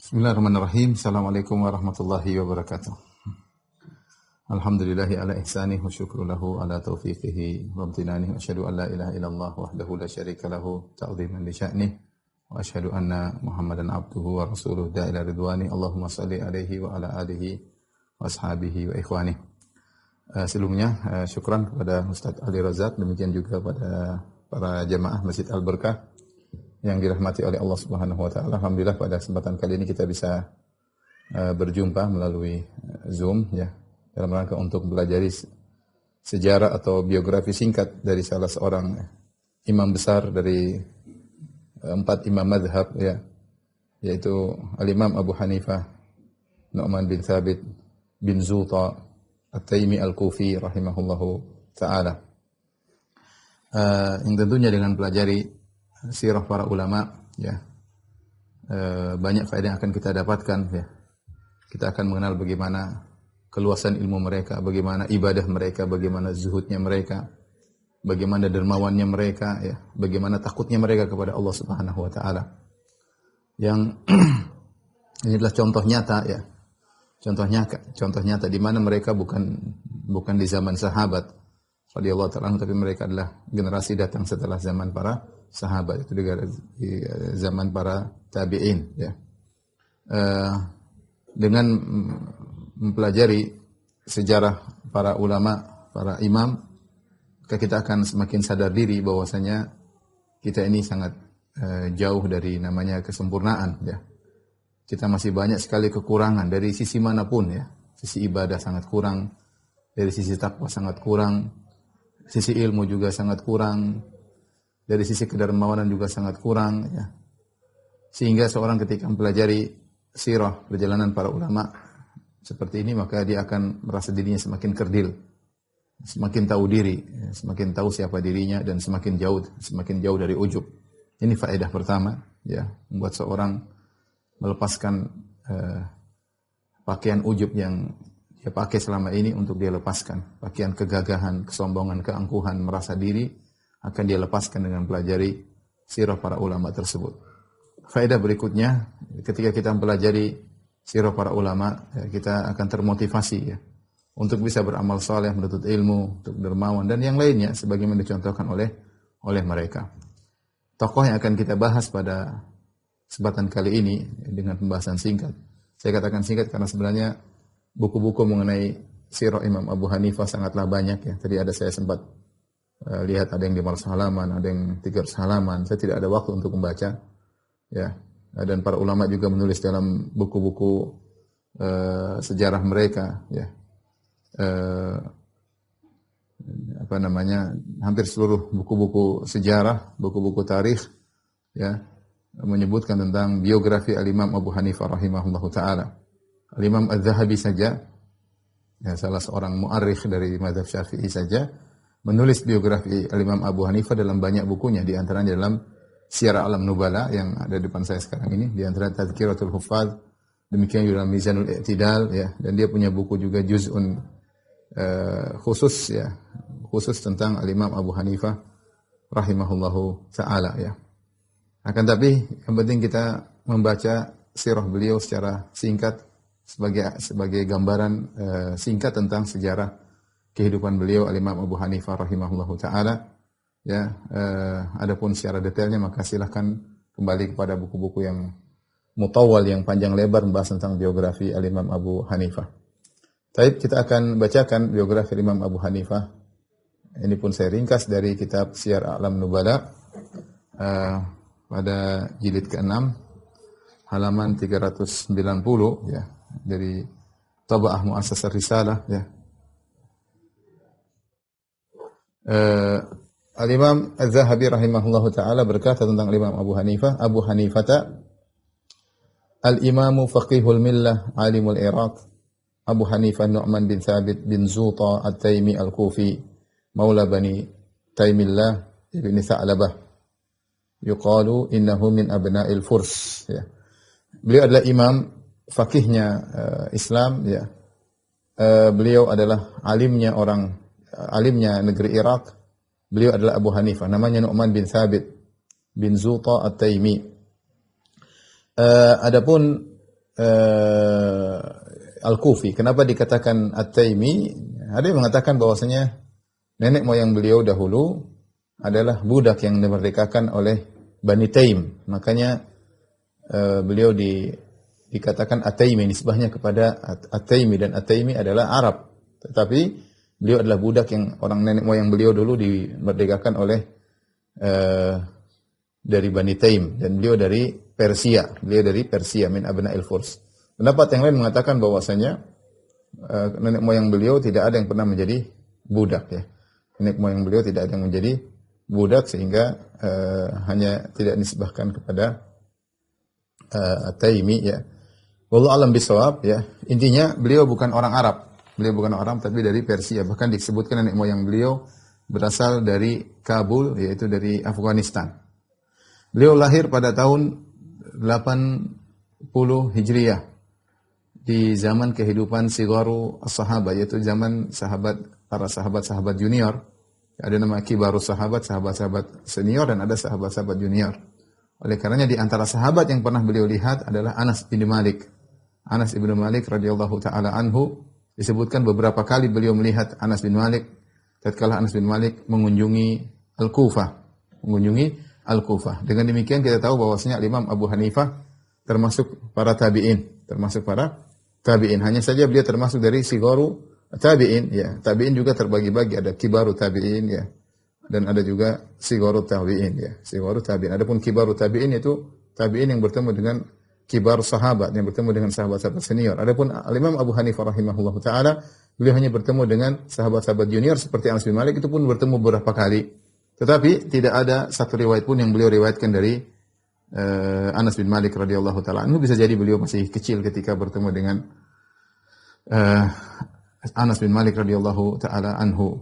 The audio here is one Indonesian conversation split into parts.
Bismillahirrahmanirrahim. Assalamualaikum warahmatullahi wabarakatuh. Alhamdulillahi ala ihsanih wa syukru lahu ala taufiqihi wa amtinanih. Wa asyhadu an la ilaha illallah wahdahu la syarika lahu ta'ziman li sya'nih. Wa asyhadu anna Muhammadan abduhu wa rasuluh da'ila ridwani. Allahumma salli alaihi wa ala alihi wa ashabihi wa ikhwanih. Sebelumnya syukran kepada Ustaz Ali Razak, demikian juga pada para jamaah Masjid Al-Berkah yang dirahmati oleh Allah Subhanahu wa taala. Alhamdulillah pada kesempatan kali ini kita bisa berjumpa melalui Zoom ya, dalam rangka untuk belajar sejarah atau biografi singkat dari salah seorang imam besar dari 4 imam mazhab ya, yaitu Al-Imam Abu Hanifah Nu'man bin Thabit bin Zuta At-Taimi Al-Kufi rahimahullahu taala. Yang tentunya dengan pelajari sirah para ulama ya, banyak faedah yang akan kita dapatkan ya. Kita akan mengenal bagaimana keluasan ilmu mereka, bagaimana ibadah mereka, bagaimana zuhudnya mereka, bagaimana dermawannya mereka ya, bagaimana takutnya mereka kepada Allah Subhanahu wa taala. Yang ini adalah contoh nyata ya. Contoh nyata di mana mereka bukan di zaman sahabat radhiyallahu ta'ala, tapi mereka adalah generasi datang setelah zaman para sahabat, itu di zaman para tabi'in ya. Dengan mempelajari sejarah para ulama, para imam, kita akan semakin sadar diri bahwasanya kita ini sangat jauh dari namanya kesempurnaan ya. Kita masih banyak sekali kekurangan dari sisi manapun ya. Sisi ibadah sangat kurang, dari sisi takwa sangat kurang, sisi ilmu juga sangat kurang, dari sisi kedermawanan juga sangat kurang ya. Sehingga seorang ketika mempelajari sirah perjalanan para ulama seperti ini, maka dia akan merasa dirinya semakin kerdil, semakin tahu diri, semakin tahu siapa dirinya, dan semakin jauh dari ujub. Ini faedah pertama ya, membuat seorang melepaskan pakaian ujub yang dia pakai selama ini untuk dia lepaskan. Pakaian kegagahan, kesombongan, keangkuhan, merasa diri akan dia lepaskan dengan pelajari sirah para ulama tersebut. Faedah berikutnya, ketika kita mempelajari sirah para ulama, kita akan termotivasi ya, untuk bisa beramal saleh, menuntut ilmu, untuk dermawan dan yang lainnya sebagaimana dicontohkan oleh mereka. Tokoh yang akan kita bahas pada kesempatan kali ini dengan pembahasan singkat. Saya katakan singkat karena sebenarnya buku-buku mengenai sirah Imam Abu Hanifah sangatlah banyak ya. Tadi saya sempat lihat ada yang 500 halaman, ada yang 300 halaman. Saya tidak ada waktu untuk membaca ya. Dan para ulama juga menulis dalam buku-buku sejarah mereka ya. Hampir seluruh buku-buku sejarah, buku-buku tarikh ya, menyebutkan tentang biografi Al-Imam Abu Hanifah rahimahullahu taala. Al-Imam Az-Zahabi saja ya, salah seorang mu'arrikh dari mazhab Syafi'i saja menulis biografi Al-Imam Abu Hanifah dalam banyak bukunya, di antaranya dalam Syiar A'lam Nubala yang ada di depan saya sekarang ini, di antara Tadhkiratul Huffaz, demikian juga dalam Mizanul I'tidal ya, dan dia punya buku juga juz'un khusus tentang Al-Imam Abu Hanifah rahimahullahu taala ya. Akan tapi yang penting kita membaca sirah beliau secara singkat sebagai gambaran singkat tentang sejarah kehidupan beliau Al-Imam Abu Hanifah rahimahullahu taala ya. Adapun secara detailnya maka silakan kembali kepada buku-buku yang mutawwal, yang panjang lebar membahas tentang biografi Al-Imam Abu Hanifah. Baik, kita akan bacakan biografi Imam Abu Hanifah. Ini pun saya ringkas dari kitab Syiar A'lam Nubala pada jilid ke-6 halaman 390 ya, dari Taba'ah Mu'assasah Risalah ya. Al-Imam Az-Zahabi rahimahullahu ta'ala berkata tentang Imam Abu Hanifah, Abu Hanifata al-imamu faqihul millah alimul Iraq, Abu Hanifah Nu'man bin Thabit bin Zuta At-Taimi Al-Kufi maula Bani Taimillah ibn Tha'labah, yuqalu innahu min abna'il Furs ya. Beliau adalah imam fakihnya Islam ya. Beliau adalah alimnya negeri Irak. Beliau adalah Abu Hanifah, namanya Nu'man bin Thabit bin Zuta At-Taimi. Adapun Al-Kufi. Kenapa dikatakan At-Taimi? Ada yang mengatakan bahwasanya nenek moyang beliau dahulu adalah budak yang dimerdekakan oleh Bani Taim. Makanya beliau dikatakan At-Taimi, nisbahnya kepada At-Taimi, dan At-Taimi adalah Arab. Tetapi beliau adalah budak yang orang nenek moyang beliau dulu dimerdekakan oleh dari Bani Taim, dan beliau dari Persia. Beliau dari Persia, min abna'il Furs. Pendapat yang lain mengatakan bahwasanya nenek moyang beliau tidak ada yang pernah menjadi budak, ya. Nenek moyang beliau tidak ada yang menjadi budak, sehingga hanya tidak nisbahkan kepada Taimi, ya. Wallahu alam bisawab, ya. Intinya beliau bukan orang Arab. Beliau bukan orang, tapi dari Persia. Bahkan disebutkan nenek moyang beliau berasal dari Kabul, yaitu dari Afghanistan. Beliau lahir pada tahun 80 Hijriah di zaman kehidupan Sigharu as-Sahabah, yaitu zaman para sahabat-sahabat junior. Ada nama Kibarus Sahabat, sahabat-sahabat senior, dan ada sahabat-sahabat junior. Oleh karenanya di antara sahabat yang pernah beliau lihat adalah Anas bin Malik. Anas bin Malik radhiyallahu taala anhu, disebutkan beberapa kali beliau melihat Anas bin Malik tatkala Anas bin Malik mengunjungi Al-Kufah. Dengan demikian kita tahu bahwasanya Imam Abu Hanifah termasuk para tabi'in, Hanya saja beliau termasuk dari sigharu tabi'in, ya. Tabi'in juga terbagi-bagi, ada kibaru tabi'in, ya. Dan ada juga sigharu tabi'in, ya. Sigharu tabi'in. Adapun kibaru tabi'in itu tabi'in yang bertemu dengan kibar sahabat, yang bertemu dengan sahabat-sahabat senior. Adapun Imam Abu Hanifah rahimahullahu taala, beliau hanya bertemu dengan sahabat-sahabat junior seperti Anas bin Malik, itu pun bertemu beberapa kali. Tetapi tidak ada satu riwayat pun yang beliau riwayatkan dari Anas bin Malik radhiyallahu taala anhu. Bisa jadi beliau masih kecil ketika bertemu dengan Anas bin Malik radhiyallahu taala anhu.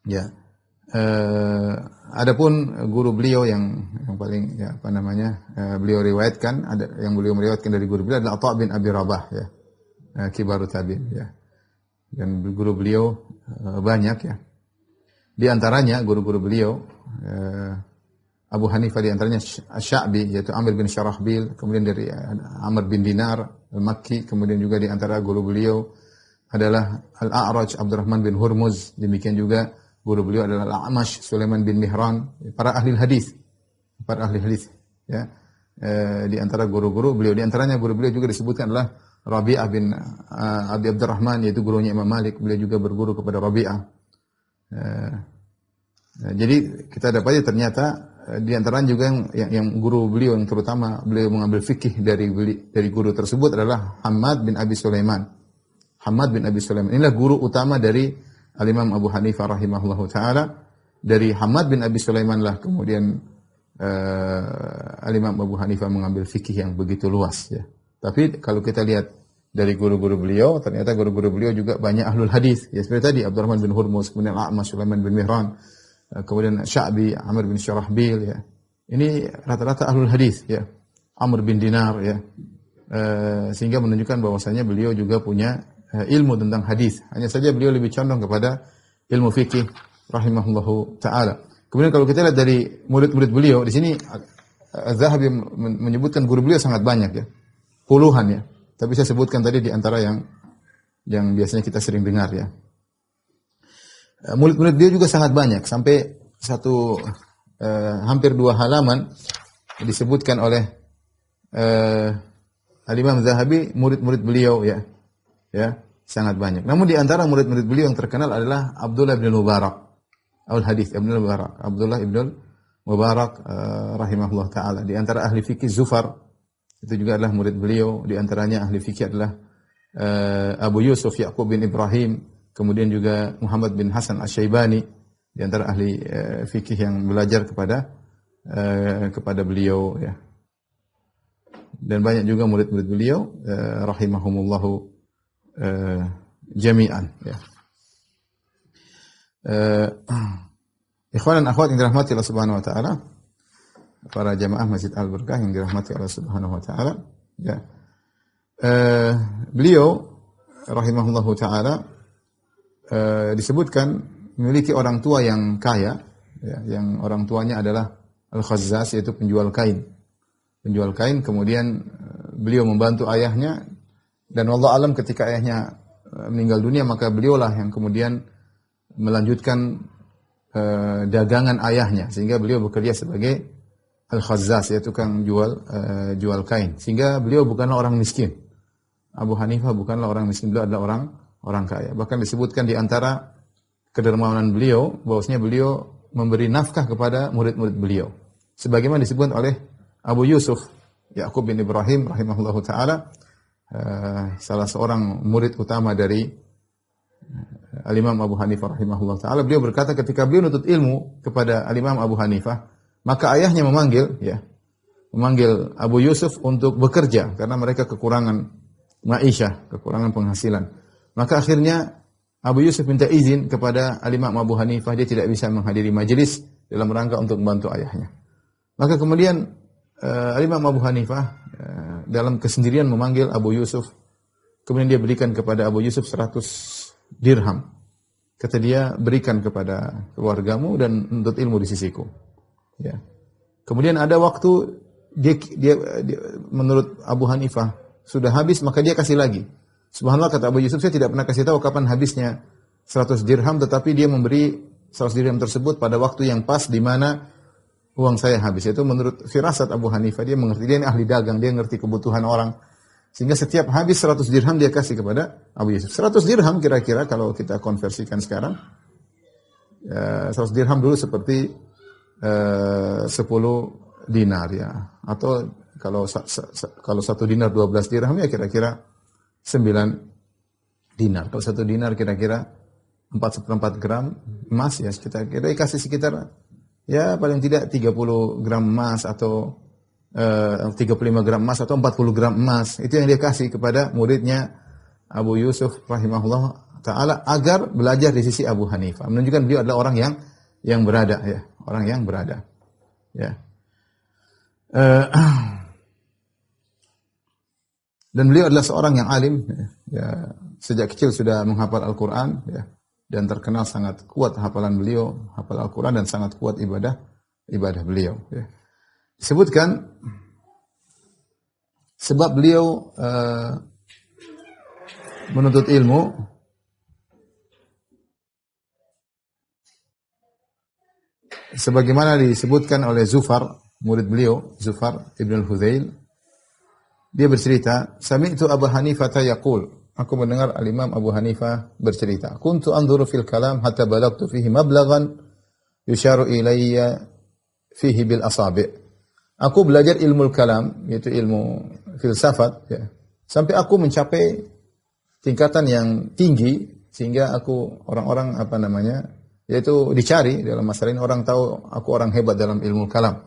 Ya. Adapun guru beliau yang paling, ya, beliau riwayatkan, yang beliau meriwayatkan dari guru beliau adalah Atha bin Abi Rabah, ya. Kibaru tabi'in, ya. Dan guru beliau banyak, ya. Di antaranya guru-guru beliau Abu Hanifah, di antaranya Asy-Sya'bi, yaitu Amr bin Syarahbil, kemudian dari Amr bin Dinar Al-Makki, kemudian juga di antara guru beliau adalah Al-A'raj Abdurrahman bin Hurmuz, demikian juga guru beliau adalah Al-A'mash Sulaiman bin Mihran, para ahli hadis, ya. Di antara guru-guru beliau, di antaranya guru beliau juga disebutkan adalah Rabi'ah bin Abi Abdurrahman, yaitu gurunya Imam Malik. Beliau juga berguru kepada Rabi'ah. Jadi kita dapati ternyata di antaranya juga yang guru beliau yang terutama beliau mengambil fikih dari guru tersebut adalah Hammad bin Abi Sulaiman. Inilah guru utama dari Al-Imam Abu Hanifah rahimahullahu taala. Dari Hammad bin Abi Sulaiman lah kemudian Al-Imam Abu Hanifah mengambil fikih yang begitu luas, ya. Tapi kalau kita lihat dari guru-guru beliau, ternyata guru-guru beliau juga banyak ahlul hadis. Ya, seperti tadi Abdurrahman bin Hurmuz, kemudian A'mash Sulaiman bin Mihran, kemudian Sya'bi Amr bin Syarahbil, ya. Ini rata-rata ahlul hadis, ya. Amr bin Dinar, ya. Sehingga menunjukkan bahwasanya beliau juga punya ilmu tentang hadis. Hanya saja beliau lebih condong kepada ilmu fikih rahimahullahu taala. Kemudian kalau kita lihat dari murid-murid beliau, di sini Az-Zahabi menyebutkan guru beliau sangat banyak, ya. Puluhan, ya. Tapi saya sebutkan tadi di antara yang biasanya kita sering dengar, ya. Murid-murid beliau juga sangat banyak, sampai hampir 2 halaman disebutkan oleh Al-Imam Zahabi murid-murid beliau, ya. Ya, sangat banyak. Namun di antara murid-murid beliau yang terkenal adalah Abdullah bin Mubarak. Abdullah ibn Mubarak rahimahullah taala. Di antara ahli fikih Zufar, itu juga adalah murid beliau. Di antaranya ahli fikih adalah Abu Yusuf Ya'qub bin Ibrahim, kemudian juga Muhammad bin Hasan Asy-Syaibani, di antara ahli fikih yang belajar kepada beliau, ya. Dan banyak juga murid-murid beliau rahimahumullahu jami'an, ya. Ikhwan dan akhwat yang dirahmati Allah Subhanahu wa taala, para jamaah Masjid Al-Barkah yang dirahmati Allah Subhanahu wa taala, ya. Beliau rahimahullahu taala disebutkan memiliki orang tua yang kaya, ya, yang orang tuanya adalah Al-Khazzaz, yaitu penjual kain. Kemudian beliau membantu ayahnya, dan wallahu alam ketika ayahnya meninggal dunia maka beliaulah yang kemudian melanjutkan dagangan ayahnya, sehingga beliau bekerja sebagai al-khazzaz, yaitu tukang jual kain, sehingga beliau bukanlah orang miskin. Abu Hanifah bukanlah orang miskin, beliau adalah orang kaya. Bahkan disebutkan di antara kedermawanan beliau bahwasanya beliau memberi nafkah kepada murid-murid beliau, sebagaimana disebutkan oleh Abu Yusuf Ya'qub bin Ibrahim rahimahullahu taala, salah seorang murid utama dari Al-Imam Abu Hanifah rahimahullahu taala. Beliau berkata ketika beliau menuntut ilmu kepada Al-Imam Abu Hanifah, maka ayahnya memanggil Abu Yusuf untuk bekerja karena mereka kekurangan ma'isyah, kekurangan penghasilan. Maka akhirnya Abu Yusuf minta izin kepada Al-Imam Abu Hanifah, dia tidak bisa menghadiri majelis dalam rangka untuk membantu ayahnya. Maka kemudian Al-Imam Abu Hanifah dalam kesendirian memanggil Abu Yusuf, kemudian dia berikan kepada Abu Yusuf 100 dirham. Kata dia, berikan kepada keluargamu dan menuntut ilmu di sisiku. Ya. Kemudian ada waktu dia menurut Abu Hanifah sudah habis, maka dia kasih lagi. Subhanallah, kata Abu Yusuf, saya tidak pernah kasih tahu kapan habisnya 100 dirham, tetapi dia memberi 100 dirham tersebut pada waktu yang pas di mana uang saya habis. Itu menurut firasat Abu Hanifah, dia mengerti, dia ini ahli dagang, dia ngerti kebutuhan orang. Sehingga setiap habis 100 dirham dia kasih kepada Abu Yusuf. 100 dirham kira-kira kalau kita konversikan sekarang, 100 dirham dulu seperti 10 dinar ya. Atau kalau 1 dinar 12 dirham ya kira-kira 9 dinar. Kalau 1 dinar kira-kira 4/4 gram emas ya, kita kasih sekitar ya paling tidak 30 gram emas atau 35 gram emas atau 40 gram emas. Itu yang dia kasih kepada muridnya Abu Yusuf rahimahullah ta'ala agar belajar di sisi Abu Hanifah. Menunjukkan beliau adalah orang yang berada ya, orang yang berada. Ya. Dan beliau adalah seorang yang alim ya, sejak kecil sudah menghafal Al-Qur'an ya, dan terkenal sangat kuat hafalan beliau, hafal Al-Qur'an, dan sangat kuat ibadah beliau ya. Disebutkan sebab beliau menuntut ilmu sebagaimana disebutkan oleh Zufar, murid beliau, Zufar Ibn al-Hudzail. Dia bercerita, sami'tu Abu Hanifah yaqul, aku mendengar al-Imam Abu Hanifah bercerita, kuntu anzuru fil kalam hatta balagtu fihi mablaghan yusharu ilayya fihi bil asabi'. Aku belajar ilmu kalam, yaitu ilmu filsafat ya, sampai aku mencapai tingkatan yang tinggi sehingga aku orang-orang yaitu dicari dalam masalah ini, orang tahu aku orang hebat dalam ilmu kalam.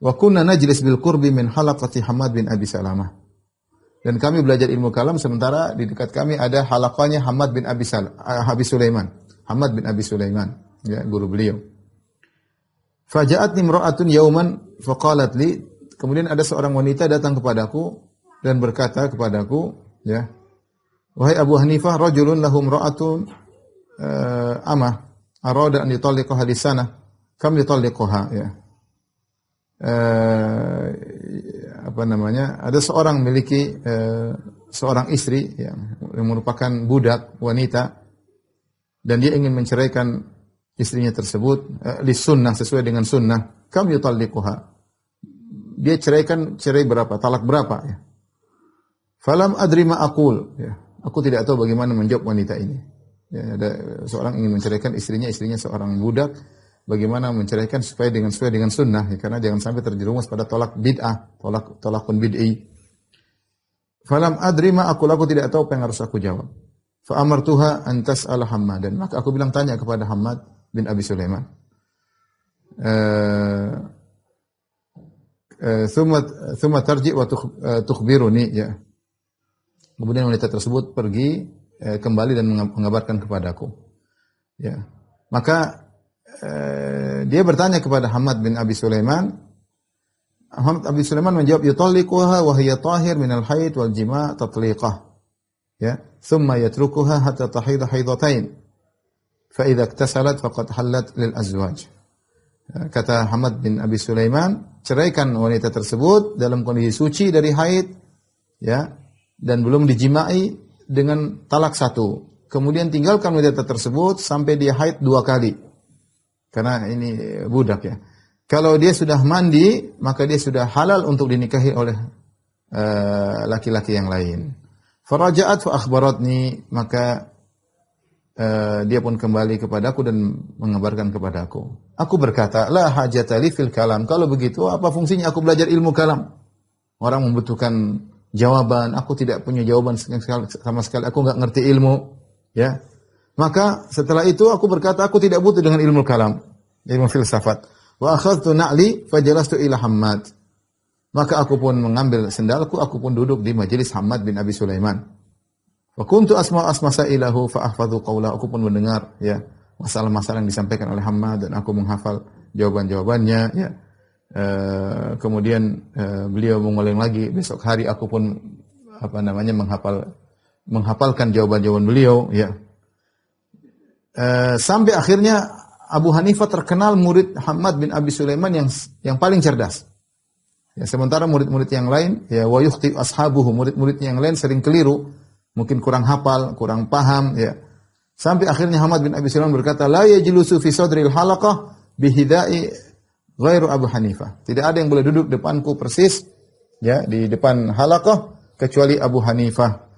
Wa kunna najlis bil qurbi min halaqati Hammad bin Abi Salamah. Dan kami belajar ilmu kalam sementara di dekat kami ada halaqahnya Hammad bin Abi Sulaiman. Hammad bin Abi Sulaiman, ya, guru beliau. Faja'atni imra'atun yauman faqalat li, kemudian ada seorang wanita datang kepadaku dan berkata kepadaku, ya, wahai Abu Hanifah, rajulun lahu imra'atun amah arada an yutalliqaha di sana, kam yutalliqaha, ya. Ada seorang memiliki seorang istri yang merupakan budak wanita dan dia ingin menceraikan istrinya tersebut li sunnah, sesuai dengan sunnah. Kam yutalliquha, dia cerai berapa, talak berapa ya. Falam adri ma aqul, ya, aku tidak tahu bagaimana menjawab wanita ini ya. Ada seorang ingin menceraikan istrinya seorang budak, bagaimana menceraikan sesuai dengan sunnah ya, karena jangan sampai terjerumus pada tolak bid'ah, tolakun bid'i. Falam adri ma aqul, aku tidak tahu apa yang harus aku jawab. Fa amartuha an tas'ala Hammadan, maka aku bilang tanya kepada Hammad bin Abi Sulaiman. Thumma tarji wa tukhbiruni, ya. Kemudian wanita tersebut pergi kembali dan mengabarkan kepadaku. Ya. Maka dia bertanya kepada Hammad bin Abi Sulaiman. Hammad bin Abi Sulaiman menjawab, yutalliquha wa hiya tahir min al-haid wal jima' tatliqah. Ya, thumma yatrukuha hatta tahidha haidatain. Fa idza iktasalat faqad halat lil azwaj. Kata Hammad bin Abi Sulaiman, ceraikan wanita tersebut dalam kondisi suci dari haid ya, dan belum dijimai dengan talak 1. Kemudian tinggalkan wanita tersebut sampai dia haid 2 kali. Karena ini budak ya. Kalau dia sudah mandi, maka dia sudah halal untuk dinikahi oleh laki-laki yang lain. Faraja'at fa akhbaratni, maka dia pun kembali kepadaku dan mengabarkan kepadaku. Aku berkata, la hajata li fil kalam. Kalau begitu, apa fungsinya aku belajar ilmu kalam? Orang membutuhkan jawaban, aku tidak punya jawaban sama sekali. Aku enggak ngerti ilmu. Ya, maka setelah itu aku berkata aku tidak butuh dengan ilmu kalam, ilmu filsafat. Wa akhadtu na'li fajalastu ila Hammad. Maka aku pun mengambil sendalku, aku pun duduk di majelis Hammad bin Abi Sulaiman. Wa kuntu asma'asmasailahu fa ahfadhu qawla. Aku pun mendengar ya masalah-masalah yang disampaikan oleh Hammad dan aku menghafal jawaban-jawabannya ya. Kemudian beliau mengulang lagi, besok hari aku pun menghafalkan jawaban-jawaban beliau ya. Sampai akhirnya Abu Hanifah terkenal murid Hammad bin Abi Sulaiman yang paling cerdas. Ya, sementara murid-murid yang lain ya wa yukhti ashabuhu, murid-muridnya yang lain sering keliru, mungkin kurang hafal, kurang paham ya. Sampai akhirnya Hammad bin Abi Sulaiman berkata, la yajlusu fi sadril halaqah bihidai ghairu Abu Hanifah. Tidak ada yang boleh duduk depanku persis ya di depan halaqah kecuali Abu Hanifah.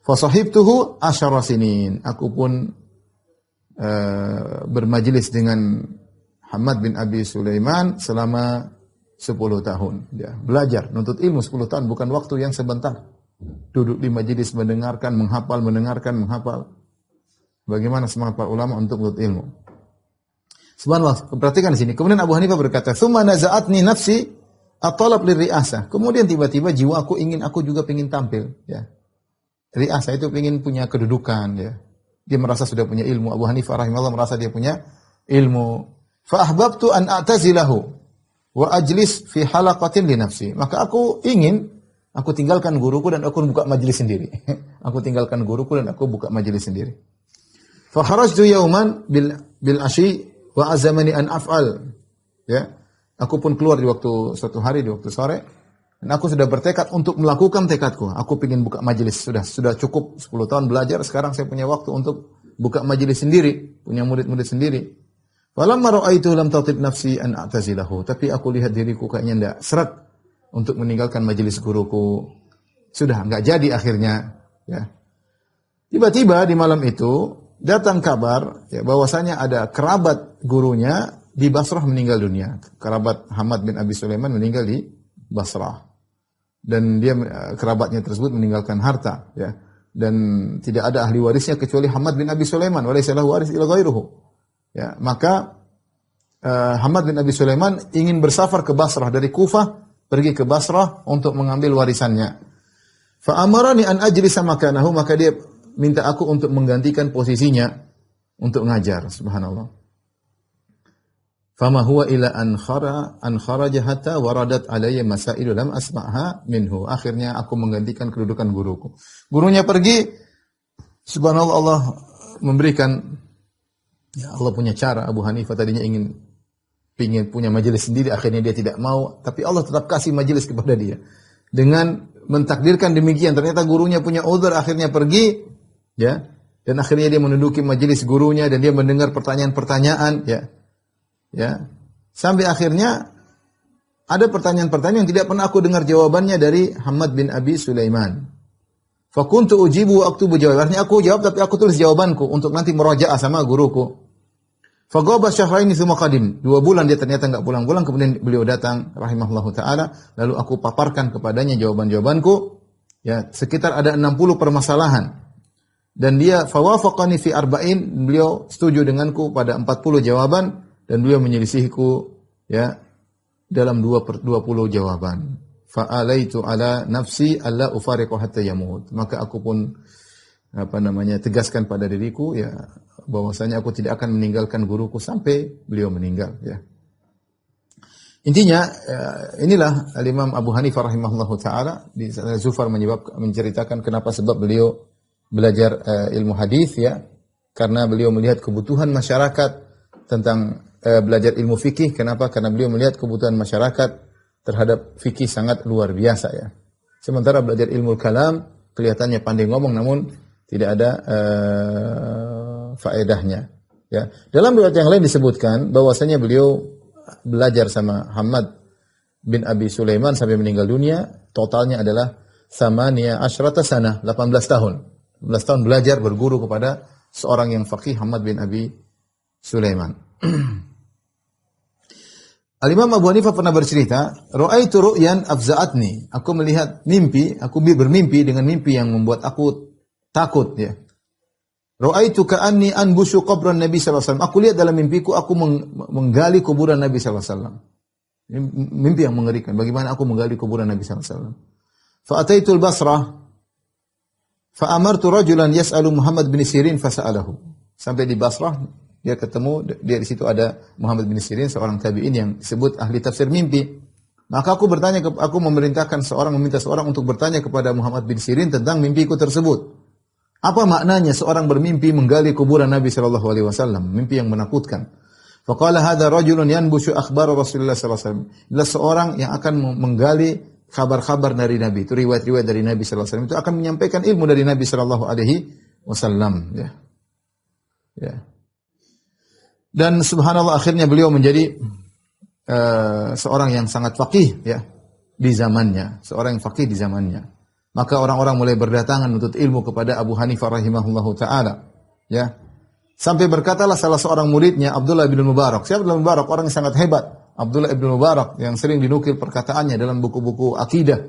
Fasahibtuhu 10 sinin. Aku pun bermajlis dengan Hammad bin Abi Sulaiman selama 10 tahun. Ya, belajar, nuntut ilmu 10 tahun bukan waktu yang sebentar. Duduk di majelis mendengarkan, menghafal, menghafal. Bagaimana semangat para ulama untuk menuntut ilmu. Subhanallah, perhatikan di sini. Kemudian Abu Hanifah berkata, "Tsumma naza'atni nafsi at-talab lirri'asah." Kemudian tiba-tiba jiwaku aku juga ingin tampil, ya. Ri'asah itu ingin punya kedudukan ya. Dia merasa sudah punya ilmu. Abu Hanifah rahimahullah merasa dia punya ilmu. Fa ahbabtu an a'tazilahu wa ajlis fi halaqatin li nafsi. Maka aku tinggalkan guruku dan aku buka majelis sendiri. Aku tinggalkan guruku dan aku buka majelis sendiri. Fa kharajtu yawman bil ashi wa azamani an af'al. Ya. Aku pun keluar di waktu suatu hari di waktu sore. Dan aku sudah bertekad untuk melakukan tekadku. Aku ingin buka majelis. Sudah cukup 10 tahun belajar. Sekarang saya punya waktu untuk buka majelis sendiri. Punya murid-murid sendiri. Falamma ra'aitu lam tatib nafsi an a'tazilahu. Tapi aku lihat diriku kayaknya tidak seret untuk meninggalkan majelis guruku. Sudah enggak jadi akhirnya. Ya. Tiba-tiba di malam itu datang kabar ya, bahwasanya ada kerabat gurunya di Basrah meninggal dunia. Kerabat Hammad bin Abi Sulaiman meninggal di Basrah. Dan dia kerabatnya tersebut meninggalkan harta ya, dan tidak ada ahli warisnya kecuali Hammad bin Abi Sulaiman, walaysa lahu waris illa ghairuhu ya. Maka Hammad bin Abi Sulaiman ingin bersafar ke Basrah dari Kufah pergi ke Basrah untuk mengambil warisannya. Fa amarani an ajlisa makanahu, maka dia minta aku untuk menggantikan posisinya untuk ngajar. Subhanallah. Fama huwa ila an kharaja hatta waradat alayya masailu lam asma'ha minhu. Akhirnya aku menggantikan kedudukan guruku. Gurunya pergi, subhanallah, Allah memberikan, ya Allah punya cara. Abu Hanifah tadinya ingin punya majelis sendiri, akhirnya dia tidak mau, tapi Allah tetap kasih majelis kepada dia. Dengan mentakdirkan demikian, ternyata gurunya punya uzur, akhirnya pergi, ya. Dan akhirnya dia menduduki majelis gurunya dan dia mendengar pertanyaan-pertanyaan, ya. Ya, sampai akhirnya ada pertanyaan-pertanyaan yang tidak pernah aku dengar jawabannya dari Hammad bin Abi Sulaiman. Fa kuntu ujibu wa aktubu jawab. Artinya aku jawab tapi aku tulis jawabanku untuk nanti murajaah sama guruku. Fa ghaba syahraini tsumma qadim. 2 bulan dia ternyata enggak pulang-pulang, kemudian beliau datang rahimahullahu taala, lalu aku paparkan kepadanya jawaban-jawabanku. Ya, sekitar ada 60 permasalahan. Dan dia fawafaqani fi arba'in, beliau setuju denganku pada 40 jawaban. Dan beliau menyelisihiku ya dalam 20 jawaban. Fa'alaitu ala nafsi alla ufariqu hatta yamut. Maka aku pun tegaskan pada diriku ya bahwasanya aku tidak akan meninggalkan guruku sampai beliau meninggal ya. Intinya inilah Imam Abu Hanifah rahimahullahu taala di Zufar menceritakan kenapa sebab beliau belajar ilmu hadis ya, karena beliau melihat kebutuhan masyarakat tentang belajar ilmu fikih. Kenapa? Karena beliau melihat kebutuhan masyarakat terhadap fikih sangat luar biasa ya. Sementara belajar ilmu kalam kelihatannya pandai ngomong namun tidak ada faedahnya. Ya. Dalam riwayat yang lain disebutkan bahwasanya beliau belajar sama Hamad bin Abi Sulaiman sampai meninggal dunia, totalnya adalah Thamaniya Asyrata Sanah, 18 tahun. 18 tahun belajar berguru kepada seorang yang faqih, Hamad bin Abi Sulaiman. Al-Imam Abu Hanifah pernah bercerita, "Ra'aitu ru'yan afza'atni." Aku melihat mimpi, aku bermimpi dengan mimpi yang membuat aku takut, ya. Ra'aitu ka'anni anbushu qabran Nabi sallallahu alaihi wasallam. Aku lihat dalam mimpiku aku menggali kuburan Nabi sallallahu alaihi wasallam. Mimpi yang mengerikan. Bagaimana aku menggali kuburan Nabi sallallahu alaihi wasallam. Fa ataitu al-Basrah fa amartu rajulan yas'alu Muhammad bin Sirin fa sa'alahu. Sampai di Basrah dia ketemu, dia di situ ada Muhammad bin Sirin, seorang tabi'in yang disebut ahli tafsir mimpi. Maka aku memerintahkan meminta seorang untuk bertanya kepada Muhammad bin Sirin tentang mimpiku tersebut. Apa maknanya seorang bermimpi menggali kuburan Nabi sallallahu alaihi wasallam, mimpi yang menakutkan. Faqala hadza rajulun yanbushu akhbar Rasulullah sallallahu alaihi wasallam. Adalah seorang yang akan menggali kabar-kabar dari Nabi, itu riwayat-riwayat dari Nabi sallallahu alaihi wasallam, itu akan menyampaikan ilmu dari Nabi sallallahu alaihi wasallam, ya. Ya. Dan subhanallah akhirnya beliau menjadi seorang yang sangat faqih, ya, di zamannya, seorang yang faqih di zamannya. Maka orang-orang mulai berdatangan untuk ilmu kepada Abu Hanifah rahimahullahu taala, ya. Sampai berkatalah salah seorang muridnya, Abdullah bin Mubarak. Siapa Abdullah bin Mubarak? Orang yang sangat hebat. Abdullah bin Mubarak yang sering dinukil perkataannya dalam buku-buku akidah.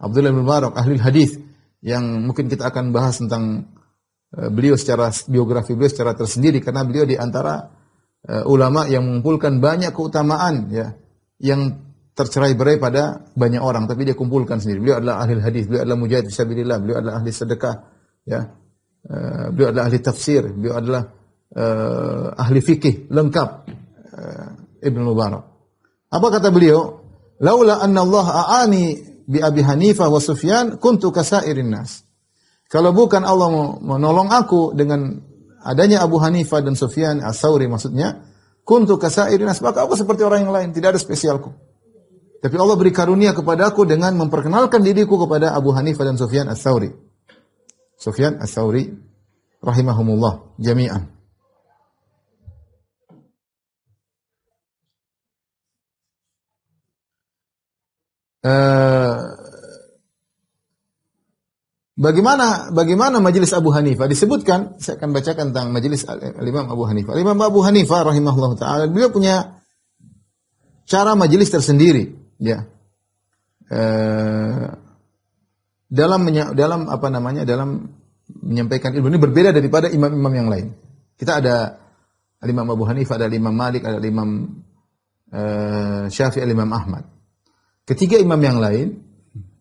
Abdullah bin Mubarak ahli hadis yang mungkin kita akan bahas tentang beliau secara biografi beliau secara tersendiri karena beliau di antara ulama yang mengumpulkan banyak keutamaan, ya, yang tercerai-berai pada banyak orang, tapi dia kumpulkan sendiri. Beliau adalah ahli hadis, beliau adalah mujahid fisabilillah, beliau adalah ahli sedekah, ya. Beliau adalah ahli tafsir, beliau adalah ahli fikih lengkap, Ibnu Mubarak. Apa kata beliau? Laula anna Allah a'ani bi Abi Hanifah wa Sufyan kuntu kasairin nas. Kalau bukan Allah menolong aku dengan adanya Abu Hanifah dan Sufyan Ats-Tsauri maksudnya, kuntu kasairin nas, maka aku seperti orang yang lain, tidak ada spesialku. Tapi Allah beri karunia kepadaku dengan memperkenalkan diriku kepada Abu Hanifah dan Sufyan Ats-Tsauri. Sufyan Ats-Tsauri rahimahumullah jami'an. Bagaimana majelis Abu Hanifah? Disebutkan, saya akan bacakan tentang majelis Imam Abu Hanifah. Imam Abu Hanifah rahimahullah taala, beliau punya cara majelis tersendiri, ya. Dalam menyampaikan ilmu ini berbeda daripada imam-imam yang lain. Kita ada Imam Abu Hanifah, ada Imam Malik, ada Imam Syafi'i, ada Imam Ahmad. Ketiga imam yang lain,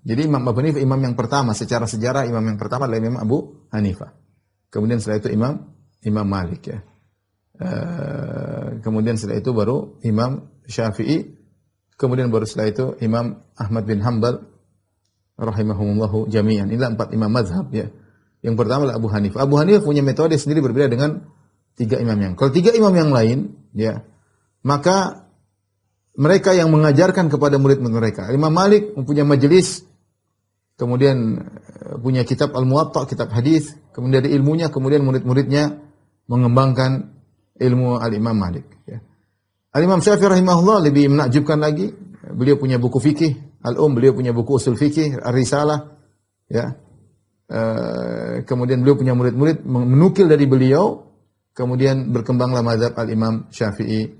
jadi Imam Abu Hanifah imam yang pertama secara sejarah, imam yang pertama adalah Imam Abu Hanifah. Kemudian setelah itu Imam Malik, ya. Kemudian setelah itu baru Imam Syafi'i, kemudian baru setelah itu Imam Ahmad bin Hanbal rahimahumullahu jami'an. Inilah 4 imam mazhab, ya. Yang pertama adalah Abu Hanifah. Abu Hanifah punya metode sendiri berbeda dengan 3 imam yang. Kalau 3 imam yang lain, ya, maka mereka yang mengajarkan kepada murid-murid mereka. Imam Malik mempunyai majelis, kemudian punya kitab Al-Muwatta, kitab hadis, kemudian dari ilmunya, kemudian murid-muridnya mengembangkan ilmu Al-Imam Malik, ya. Al-Imam Syafi'i rahimahullah lebih menakjubkan lagi. Beliau punya buku fikih, beliau punya buku usul fikih, Ar-Risalah, ya. Kemudian beliau punya murid-murid menukil dari beliau, kemudian berkembanglah mazhab Al-Imam Syafi'i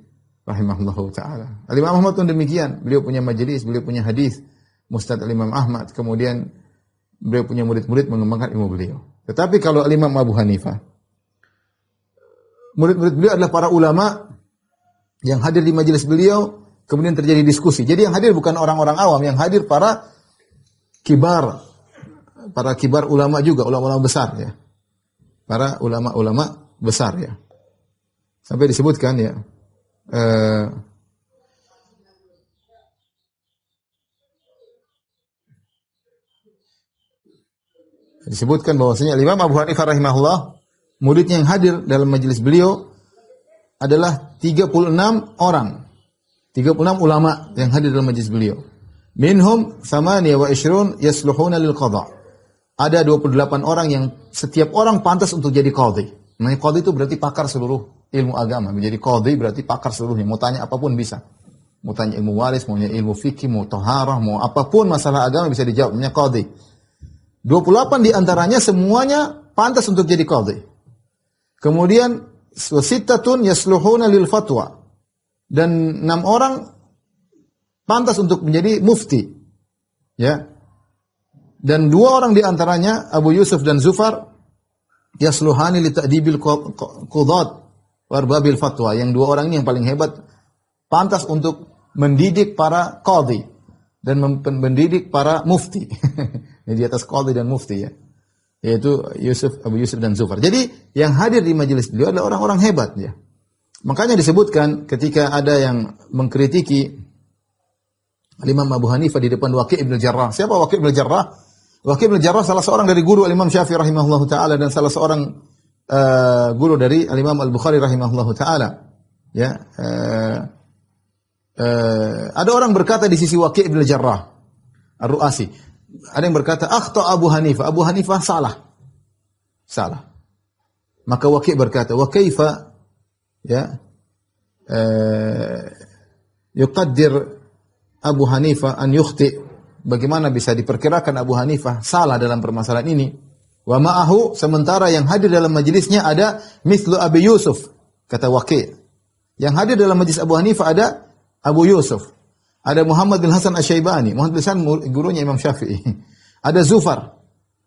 rahimahullahu taala. Al-Imam Ahmad pun demikian, beliau punya majelis, beliau punya hadis, Musnad Al-Imam Ahmad, kemudian beliau punya murid-murid mengembangkan ilmu beliau. Tetapi kalau Al-Imam Abu Hanifah, murid-murid beliau adalah para ulama yang hadir di majelis beliau, kemudian terjadi diskusi. Jadi yang hadir bukan orang-orang awam, yang hadir para kibar ulama juga, ulama-ulama besar, ya. Para ulama-ulama besar, ya. Sampai disebutkan, ya, disebutkan bahwasanya Imam Abu Hanifah rahimahullah, muridnya yang hadir dalam majelis beliau adalah 36 orang. 36 ulama yang hadir dalam majelis beliau. Minhum 28 yasluhuna lil qadha. Ada 28 orang yang setiap orang pantas untuk jadi qadhi. Nah, qadhi itu berarti pakar seluruh ilmu agama. Menjadi qadhi berarti pakar seluruhnya. Mau tanya apapun bisa. Mau tanya ilmu waris, mau tanya ilmu fikih, mau taharah, mau apapun masalah agama bisa dijawab. Namanya qadhi. 28 di antaranya semuanya pantas untuk jadi qadhi. Kemudian wasittatun yasluhuna lil fatwa. Dan 6 orang pantas untuk menjadi mufti. Ya. Dan 2 orang di antaranya Abu Yusuf dan Zufar yasluhani li ta'dibil qudat warbabil fatwa. Yang 2 orang ini yang paling hebat, pantas untuk mendidik para qadhi dan mendidik para mufti. Di atas qadhi dan mufti ya. Yaitu Abu Yusuf dan Zufar. Jadi yang hadir di majelis beliau adalah orang-orang hebat ya. Makanya disebutkan ketika ada yang mengkritiki Imam Abu Hanifah di depan Waqi' bin Jarrah. Siapa Waqi' bin Jarrah? Waqi' bin Jarrah salah seorang dari guru Imam Syafi'i rahimahullahu taala dan salah seorang guru dari Imam Al-Bukhari rahimahullahu taala. Ya, ada orang berkata di sisi Waqi' bin Jarrah Ar-Ru'asi. Ada yang berkata akhta Abu Hanifah. Abu Hanifah salah. Salah. Maka Waqi' berkata, "Wa kaifa ya yuqaddir Abu Hanifah an yukhti." Bagaimana bisa diperkirakan Abu Hanifah salah dalam permasalahan ini? Wa ma'ahu, sementara yang hadir dalam majelisnya ada mithlu Abi Yusuf, kata Waqi'. Yang hadir dalam majelis Abu Hanifah ada Abu Yusuf, ada Muhammad bin Hasan Asy-Syaibani, Muhammad bin Hasan gurunya Imam Syafi'i. Ada Zufar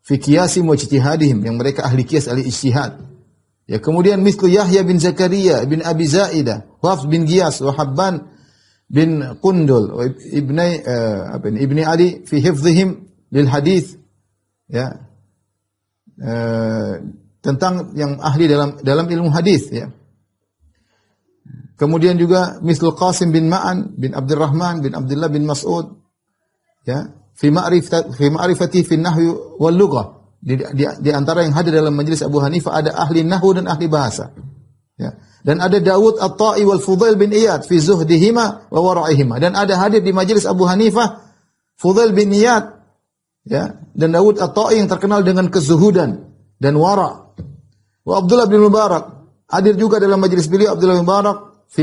fi qiyasi wa ijtihadihim, yang mereka ahli qiyas, ahli ijtihad. Ya, kemudian mithlu Yahya bin Zakaria bin Abi Zaidah, Hafs bin Giyas wa Habban bin Qundul ibni Ali fi hifdhihim lil hadis ya, tentang yang ahli dalam ilmu hadis ya. Kemudian juga misal Qasim bin Ma'an bin Abdurrahman bin Abdullah bin Mas'ud ya, fi ma'rifati fi nahwi wal lughah. Di antara yang hadir dalam majelis Abu Hanifah ada ahli nahwu dan ahli bahasa ya. Dan ada Dawud At-Ta'i wal Fudail bin Iyad fi zuhdihima wa wara'ihima. Dan ada hadir di majelis Abu Hanifah Fudail bin Iyad ya, dan Dawud At-Ta'i yang terkenal dengan kezuhudan dan wara'. Wa Abdullah bin Mubarak hadir juga dalam majelis beliau, Abdullah bin Mubarak fi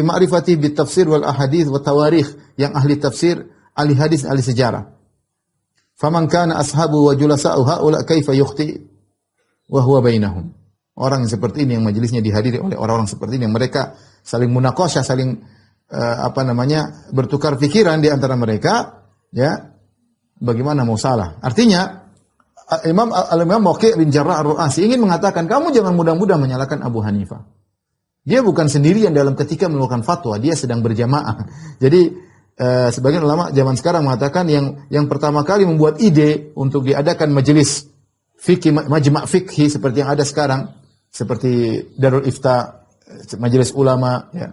ma'rifati bit tafsir wal ahadits wa tawarikh, yang ahli tafsir, ahli hadis, ahli sejarah. Faman kana ashabu wa julasa'u haula kaifa yukhti wa huwa bainahum. Orang yang seperti ini, yang majelisnya dihadiri oleh orang-orang seperti ini, yang mereka saling munaqasyah, saling bertukar pikiran di antara mereka, ya, bagaimana mau salah? Artinya Imam Waqi' bin Jarrah Ar-Ru'asi ingin mengatakan, kamu jangan mudah-mudah menyalahkan Abu Hanifah. Dia bukan sendirian dalam ketika mengeluarkan fatwa, dia sedang berjamaah. Jadi sebagian ulama zaman sekarang mengatakan yang pertama kali membuat ide untuk diadakan majelis fikih, majma' fikhi seperti yang ada sekarang, seperti Darul Ifta, majelis ulama, ya,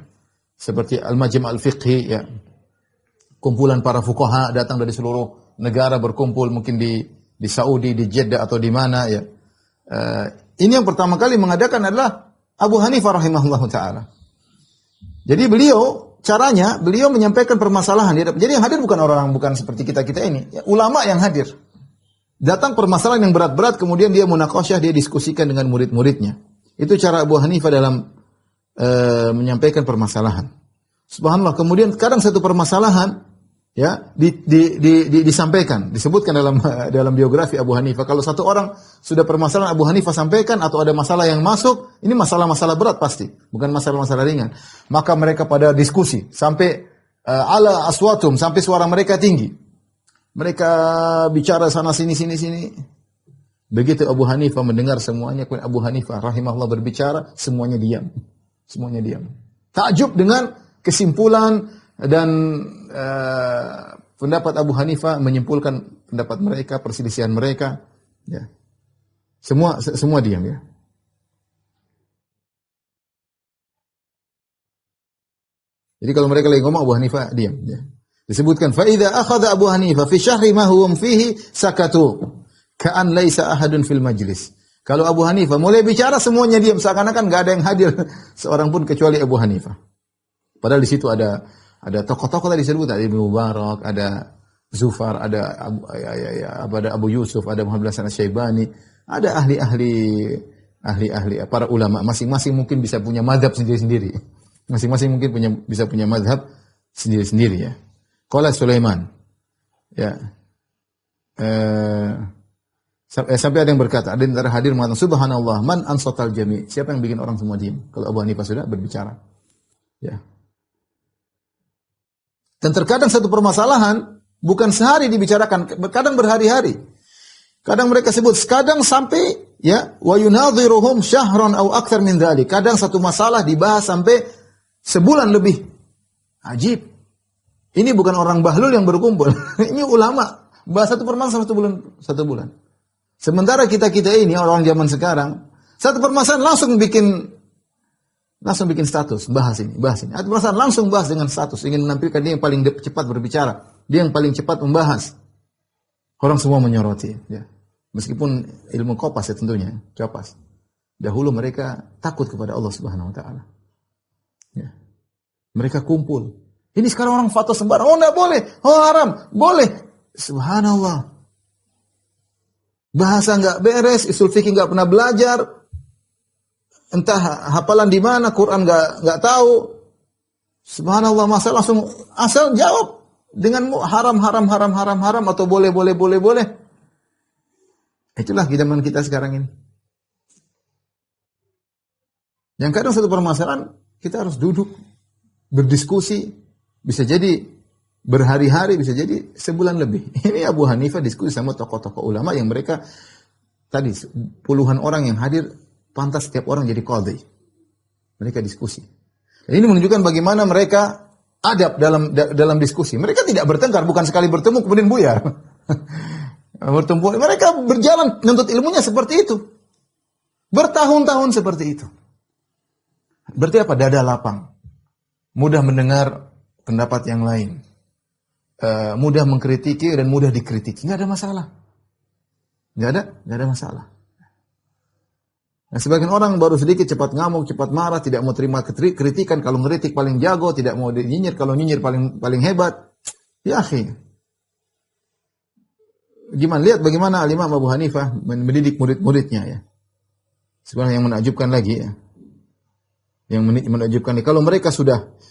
seperti Al-Majma' Al-Fiqhi, ya, kumpulan para fuqaha datang dari seluruh negara berkumpul, mungkin di Saudi, di Jeddah atau di mana, ya. Ini yang pertama kali mengadakan adalah Abu Hanifah rahimahullahu taala. Jadi caranya beliau menyampaikan permasalahan. Jadi yang hadir bukan orang-orang, bukan seperti kita-kita ini, ya, ulama yang hadir. Datang permasalahan yang berat-berat, kemudian dia munaqasyah, dia diskusikan dengan murid-muridnya. Itu cara Abu Hanifah dalam menyampaikan permasalahan. Subhanallah. Kemudian kadang satu permasalahan ya disampaikan, disebutkan dalam biografi Abu Hanifah. Kalau satu orang sudah permasalahan Abu Hanifah sampaikan, atau ada masalah yang masuk, ini masalah-masalah berat pasti, bukan masalah-masalah ringan. Maka mereka pada diskusi sampai ala aswatum, sampai suara mereka tinggi. Mereka bicara sana sini. Begitu Abu Hanifah mendengar semuanya, Abu Hanifah rahimahullah berbicara, semuanya diam. Semuanya diam. Takjub dengan kesimpulan dan pendapat Abu Hanifah, menyimpulkan pendapat mereka, perselisihan mereka, ya. Semua diam, ya. Jadi kalau mereka lagi ngomong, Abu Hanifah diam, ya. Disebutkan fa idza akhadha Abu Hanifah fi syahri ma huwa fihi sakatu ka'an laisa ahadun fil majlis. Kalau Abu Hanifah mulai bicara, semuanya diam, seakan-akan enggak ada yang hadir seorang pun kecuali Abu Hanifah. Padahal di situ ada Ada tokoh-tokoh tadi disebut, ada Ibnu Mubarak, ada Zufar, ada Abu Yusuf, ada Muhammad bin Hasan Asy-Syaibani, ada ahli-ahli para ulama. Masing-masing mungkin bisa punya mazhab sendiri-sendiri. Masing-masing mungkin bisa punya mazhab sendiri-sendiri ya. Qala Sulaiman. Ya. Sampai ada yang berkata, ada yang hadir mengatakan subhanallah man ansatal jami'. Siapa yang bikin orang semua diam? Kalau Abu Hanifah sudah berbicara. Ya. Dan terkadang satu permasalahan bukan sehari dibicarakan, kadang berhari-hari. Kadang mereka sebut, kadang sampai ya wa yunadhiruhum syahran aw akthar min dzalik. Kadang satu masalah dibahas sampai sebulan lebih. Ajib. Ini bukan orang bahlul yang berkumpul. Ini ulama. Bahas satu permasalahan satu bulan. Sementara kita ini orang zaman sekarang, satu permasalahan langsung bikin status, bahas ini. Satu permasalahan langsung bahas dengan status, ingin menampilkan dia yang paling cepat berbicara, dia yang paling cepat membahas. Orang semua menyoroti, ya. Meskipun ilmu kopas ya tentunya, kopas. Dahulu mereka takut kepada Allah Subhanahu wa taala. Ya. Mereka kumpul. Ini sekarang orang fatwa sembarang, oh enggak boleh, oh haram, boleh. Subhanallah. Bahasa enggak beres, usul fikih enggak pernah belajar. Entah hafalan di mana, Quran enggak tahu. Subhanallah, masa langsung asal jawab dengan haram atau boleh. Itulah zaman kita sekarang ini. Yang kadang satu permasalahan kita harus duduk berdiskusi, bisa jadi berhari-hari, bisa jadi sebulan lebih. Ini Abu Hanifah diskusi sama tokoh-tokoh ulama yang mereka tadi puluhan orang yang hadir, pantas setiap orang jadi qadhi. Mereka diskusi. Dan ini menunjukkan bagaimana mereka adab dalam diskusi. Mereka tidak bertengkar, bukan sekali bertemu kemudian buyar. Mereka berjalan menuntut ilmunya seperti itu. Bertahun-tahun seperti itu. Berarti apa? Dada lapang. Mudah mendengar pendapat yang lain. Mudah mengkritiki dan mudah dikritiki. Nggak ada masalah. Nggak ada masalah. Nah, sebagian orang baru sedikit cepat ngamuk, cepat marah, tidak mau terima kritikan. Kalau ngeritik paling jago, tidak mau nyinyir. Kalau nyinyir paling hebat. Ya akhi. Lihat bagaimana Al-Imam Abu Hanifah mendidik murid-muridnya ya. Sebenarnya yang menakjubkan lagi ya. Yang menakjubkan kalau mereka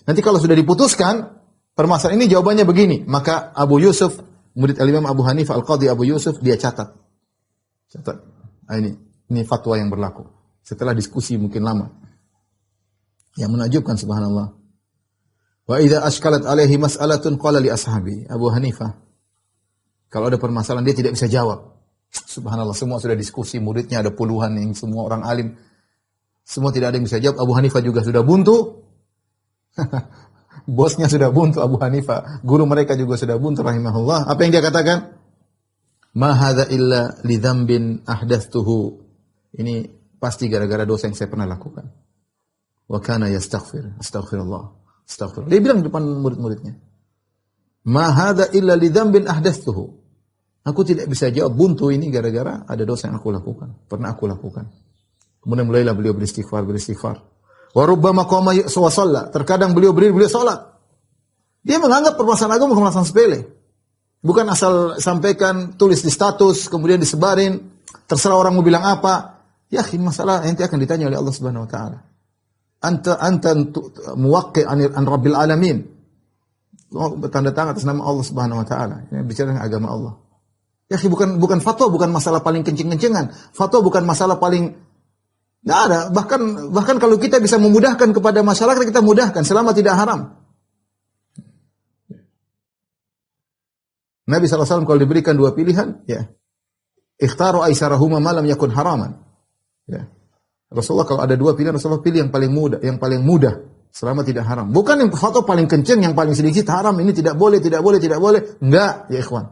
nanti kalau sudah diputuskan permasalahan ini jawabannya begini, maka Abu Yusuf, murid Al-Imam Abu Hanifah Al-Qadhi Abu Yusuf, dia catat. Nah, ini fatwa yang berlaku. Setelah diskusi mungkin lama. Yang menakjubkan subhanallah. Wa idza ashkalat alaihi mas'alatun qala li ashabi. Abu Hanifah kalau ada permasalahan dia tidak bisa jawab. Subhanallah, semua sudah diskusi, muridnya ada puluhan yang semua orang alim. Semua tidak ada yang bisa jawab. Abu Hanifah juga sudah buntu. Bosnya sudah buntu Abu Hanifah. Guru mereka juga sudah buntu rahimahullah. Apa yang dia katakan? Ma hadza illa li dzambin ahdatstuhu. Ini pasti gara-gara dosa yang saya pernah lakukan. Wa kana yastaghfir. Astaghfirullah. Dia bilang di depan murid-muridnya. Ma hadza illa li dzambin ahdatstuhu. Aku tidak bisa jawab buntu ini gara-gara ada dosa yang aku lakukan. Pernah aku lakukan. Kemudian mulailah beliau beristighfar. Wa rubbama qama wa shalla. Terkadang beliau salat. Dia menganggap permasalahan agama bukan masalah sepele. Bukan asal sampaikan, tulis di status, kemudian disebarin, terserah orang mau bilang apa. Ya, ini masalah nanti akan ditanya oleh Allah Subhanahu wa taala. Anta muwaqqi' an rabbil alamin. Bertanda tangan atas nama Allah Subhanahu wa taala. Ini bicara tentang agama Allah. Ya, bukan fatwa, bukan masalah paling kenceng-kencengan. Fatwa bukan masalah paling nggak ada. Bahkan kalau kita bisa memudahkan kepada masyarakat, kita mudahkan selama tidak haram. Nabi SAW kalau diberikan dua pilihan, ya, ikhtaru aisarahuma ma lam yakun haraman. Ya. Rasulullah kalau ada dua pilihan, Rasulullah pilih yang paling mudah selama tidak haram. Bukan yang fatwa paling kenceng, yang paling sedikit haram, ini tidak boleh. Enggak, ya ikhwan.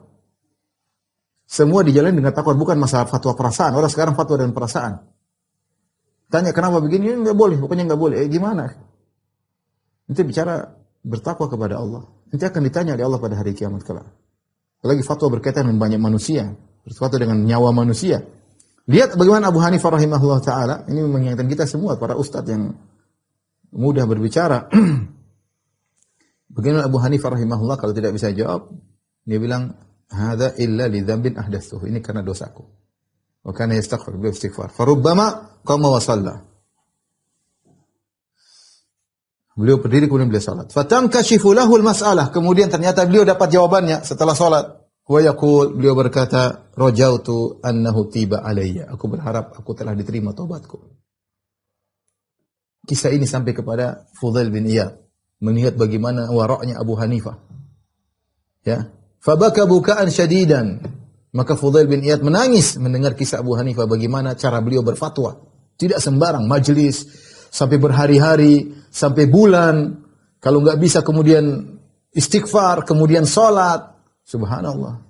Semua dijalani dengan takwa, bukan masalah fatwa perasaan. Orang sekarang fatwa dengan perasaan. Tanya kenapa begini, enggak boleh, pokoknya enggak boleh. Gimana? Nanti bicara bertakwa kepada Allah. Nanti akan ditanya oleh Allah pada hari kiamat kelak. Apalagi fatwa berkaitan dengan banyak manusia, berfatwa dengan nyawa manusia. Lihat bagaimana Abu Hanifah rahimahullah taala, ini mengingatkan kita semua para ustadz yang mudah berbicara. Bagaimana Abu Hanifah rahimahullah kalau tidak bisa jawab, dia bilang, "Hadza illa li dzambin ahdatsuhu." Ini karena dosaku. Wa kana yastaghfir bi istighfar. Farubbama qama wa shalla. Beliau berdiri kemudian beliau salat. Fatankashifu lahul mas'alah. Kemudian ternyata beliau dapat jawabannya setelah salat. Wa yaqul, beliau berkata, "Rajautu annahu tiba alayya." Aku berharap aku telah diterima taubatku. Kisah ini sampai kepada Fudail bin Iyad, melihat bagaimana waraknya Abu Hanifah. Ya, fabaka bukaan syadidan. Maka Fudail bin Iyad menangis mendengar kisah Abu Hanifah, bagaimana cara beliau berfatwa. Tidak sembarang, majelis sampai berhari-hari, sampai bulan. Kalau enggak bisa kemudian istighfar, kemudian salat. Subhanallah.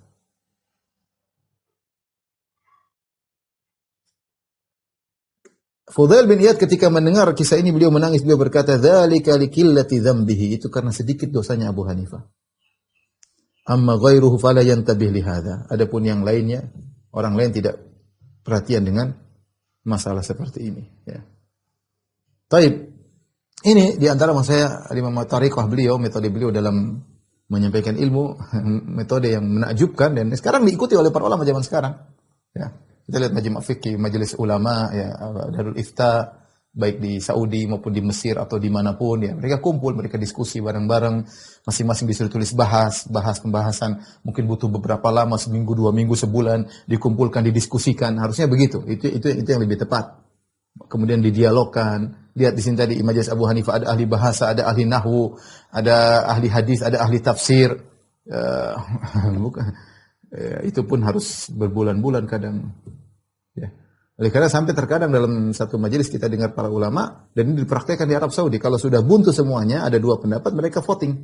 Fudail bin Iyad ketika mendengar kisah ini beliau menangis, beliau berkata, "Dzalika likillati dzambihi." Itu karena sedikit dosanya Abu Hanifah. Amma ghairuhu fala yantabih li hadza. Adapun yang lainnya, orang lain tidak perhatian dengan masalah seperti ini, ya. Taib. Ini di antara maksud Imam Tariqah beliau, metode beliau dalam menyampaikan ilmu, metode yang menakjubkan dan sekarang diikuti oleh para ulama zaman sekarang, ya. Kita lihat majma' fikih, majelis ulama, ya, Darul Ifta, baik di Saudi maupun di Mesir atau dimanapun, ya, mereka kumpul, mereka diskusi bareng-bareng, masing-masing disuruh tulis bahas pembahasan, mungkin butuh beberapa lama, seminggu, 2 minggu, sebulan, dikumpulkan, didiskusikan, harusnya begitu, itu yang lebih tepat. Kemudian didialogkan. Lihat di sini tadi majelis Abu Hanifah, ada ahli bahasa, ada ahli nahwu, ada ahli hadis, ada ahli tafsir, itu pun harus berbulan-bulan kadang. Ya. Oleh karena sampai terkadang dalam satu majelis kita dengar para ulama, dan ini dipraktekkan di Arab Saudi, kalau sudah buntu semuanya, ada 2 pendapat, mereka voting.